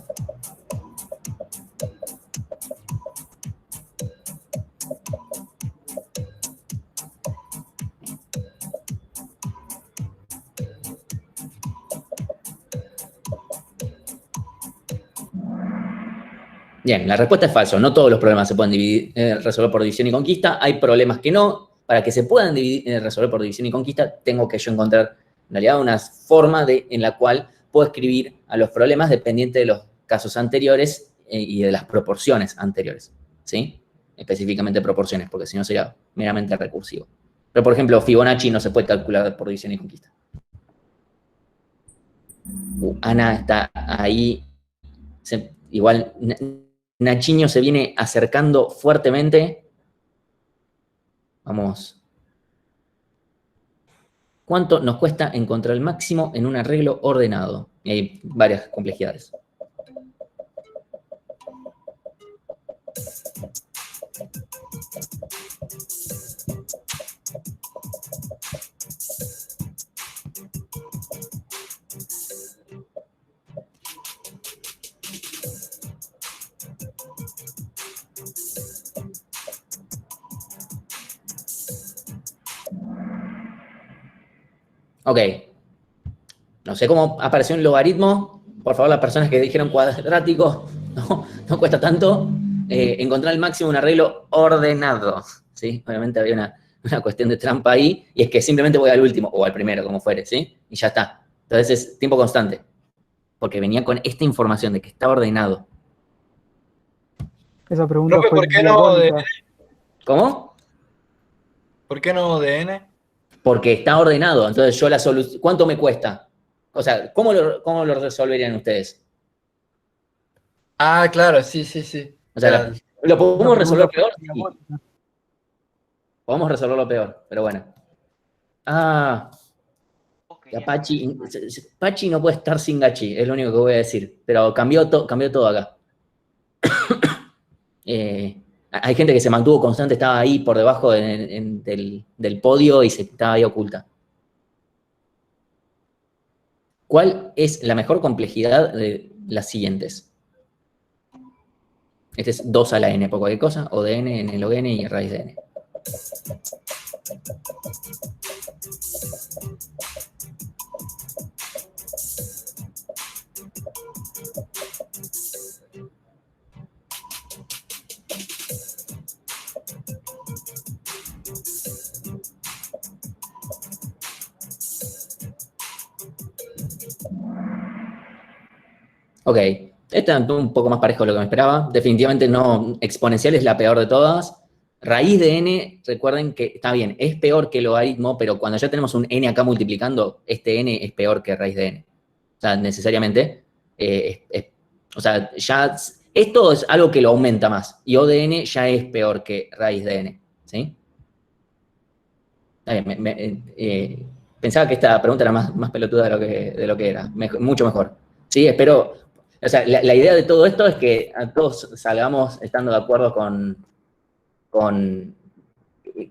Bien, la respuesta es falso. No todos los problemas se pueden resolver por división y conquista. Hay problemas que no. Para que se puedan resolver por división y conquista, tengo que yo encontrar, en realidad, una forma en la cual puedo escribir a los problemas dependiente de los casos anteriores y de las proporciones anteriores, ¿sí? Específicamente proporciones, porque si no sería meramente recursivo. Pero, por ejemplo, Fibonacci no se puede calcular por división y conquista. Ana está ahí. Igual, Nachiño se viene acercando fuertemente. Vamos. ¿Cuánto nos cuesta encontrar el máximo en un arreglo ordenado? Y hay varias complejidades. Ok. No sé cómo apareció un logaritmo. Por favor, las personas que dijeron cuadrático, no cuesta tanto. Encontrar el máximo en un arreglo ordenado. ¿Sí? Obviamente había una cuestión de trampa ahí, y es que simplemente voy al último, o al primero, como fuere, ¿sí? Y ya está. Entonces es tiempo constante. Porque venía con esta información de que está ordenado. Esa pregunta Profe, fue ¿por qué no de diabólica. ¿Cómo? ¿Por qué no de n? Porque está ordenado. Entonces yo la solución... ¿Cuánto me cuesta? O sea, ¿cómo lo resolverían ustedes? Ah, claro, sí. O sea, Ya. ¿lo podemos resolver peor? Sí. Diabólica. Podemos resolverlo peor, pero bueno. Y a Pachi no puede estar sin Gachi, es lo único que voy a decir. Pero cambió todo acá. Hay gente que se mantuvo constante, estaba ahí por debajo del podio y se estaba ahí oculta. ¿Cuál es la mejor complejidad de las siguientes? Este es 2 a la n por cualquier cosa, o de n, n log n y raíz de n. Ok, esta es un poco más parejo de lo que me esperaba. Definitivamente no, exponencial es la peor de todas. raíz de n, recuerden que está bien, es peor que el logaritmo, pero cuando ya tenemos un n acá multiplicando, este n es peor que raíz de n. O sea, necesariamente, o sea, ya esto es algo que lo aumenta más, y O de n ya es peor que raíz de n, ¿sí? Pensaba que esta pregunta era más pelotuda de lo que era, mucho mejor. Sí, espero, o sea, la idea de todo esto es que a todos salgamos estando de acuerdo con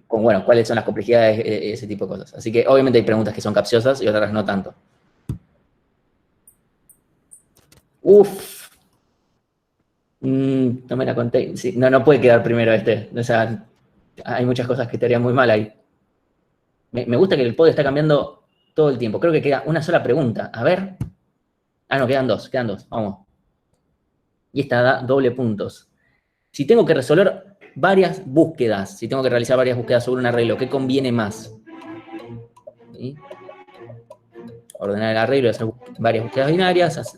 bueno, cuáles son las complejidades, ese tipo de cosas. Así que obviamente hay preguntas que son capciosas y otras no tanto. Uf. No me la conté. Sí, no puede quedar primero este. O sea, hay muchas cosas que estarían muy mal ahí. Me gusta que el podio está cambiando todo el tiempo. Creo que queda una sola pregunta. A ver. Ah, no, quedan dos. Vamos. Y esta da doble puntos. Si tengo que resolver varias búsquedas, si tengo que realizar varias búsquedas sobre un arreglo, ¿qué conviene más? ¿Sí? Ordenar el arreglo y hacer varias búsquedas binarias,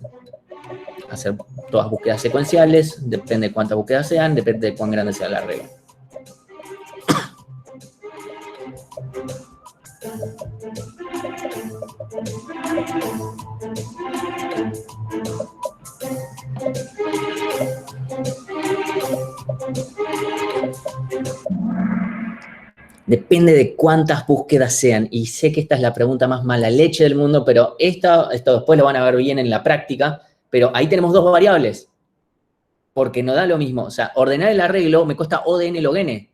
hacer todas búsquedas secuenciales, depende de cuántas búsquedas sean, depende de cuán grande sea el arreglo. Depende de cuántas búsquedas sean. Y sé que esta es la pregunta más mala leche del mundo, pero esto después lo van a ver bien en la práctica, pero ahí tenemos dos variables, porque no da lo mismo. O sea, ordenar el arreglo me cuesta O de n log n.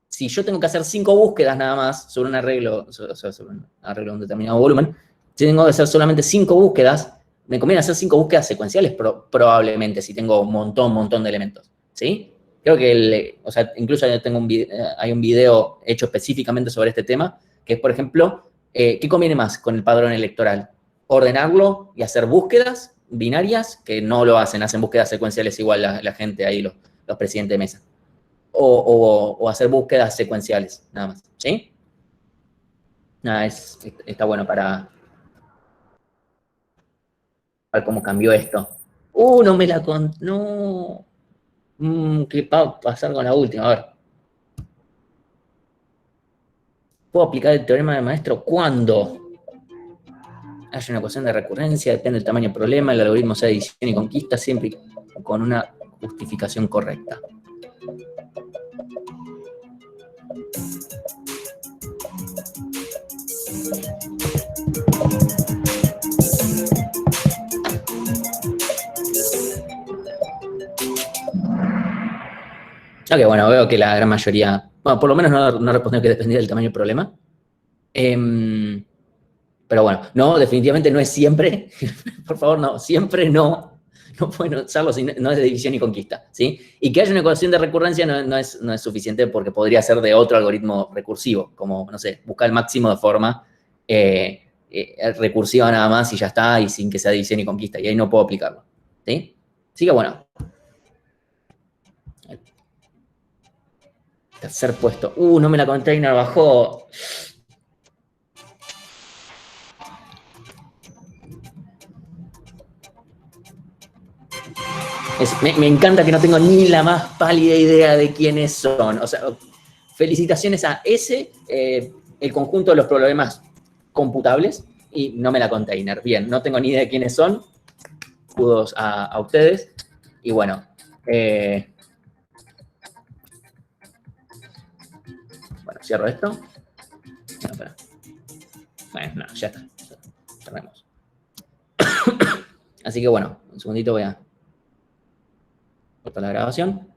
Si yo tengo que hacer 5 búsquedas nada más sobre un arreglo, sobre un arreglo de un determinado volumen, si tengo que hacer solamente 5 búsquedas, me conviene hacer 5 búsquedas secuenciales probablemente, si tengo un montón de elementos, ¿sí? Creo que, o sea, incluso hay un video hecho específicamente sobre este tema, que es, por ejemplo, ¿qué conviene más con el padrón electoral? Ordenarlo y hacer búsquedas binarias, que no lo hacen búsquedas secuenciales igual la gente ahí, los presidentes de mesa. O hacer búsquedas secuenciales, nada más, ¿sí? Nada, está bueno para cómo cambió esto. No me la no. ¿Qué va a pasar con la última? A ver. ¿Puedo aplicar el teorema del maestro? ¿Cuándo? Hay una ecuación de recurrencia, depende del tamaño del problema, el algoritmo sea de división y conquista, siempre con una justificación correcta. Ok, bueno, veo que la gran mayoría, bueno, por lo menos no respondió que dependía del tamaño del problema. Pero bueno, no, definitivamente no es siempre, por favor, no, siempre no pueden usarlo si no es de división y conquista, ¿sí? Y que haya una ecuación de recurrencia no es suficiente porque podría ser de otro algoritmo recursivo, como, no sé, buscar el máximo de forma recursiva nada más y ya está, y sin que sea división y conquista, y ahí no puedo aplicarlo, ¿sí? Así que bueno. Tercer puesto. No me la container bajó. Me encanta que no tengo ni la más pálida idea de quiénes son. O sea, felicitaciones a ese, el conjunto de los problemas computables, y no me la container. Bien, no tengo ni idea de quiénes son. Kudos a ustedes. Y bueno, bueno, cierro esto. No, espera. Bueno, no, ya está. Cerremos. Así que bueno, un segundito voy a cortar la grabación.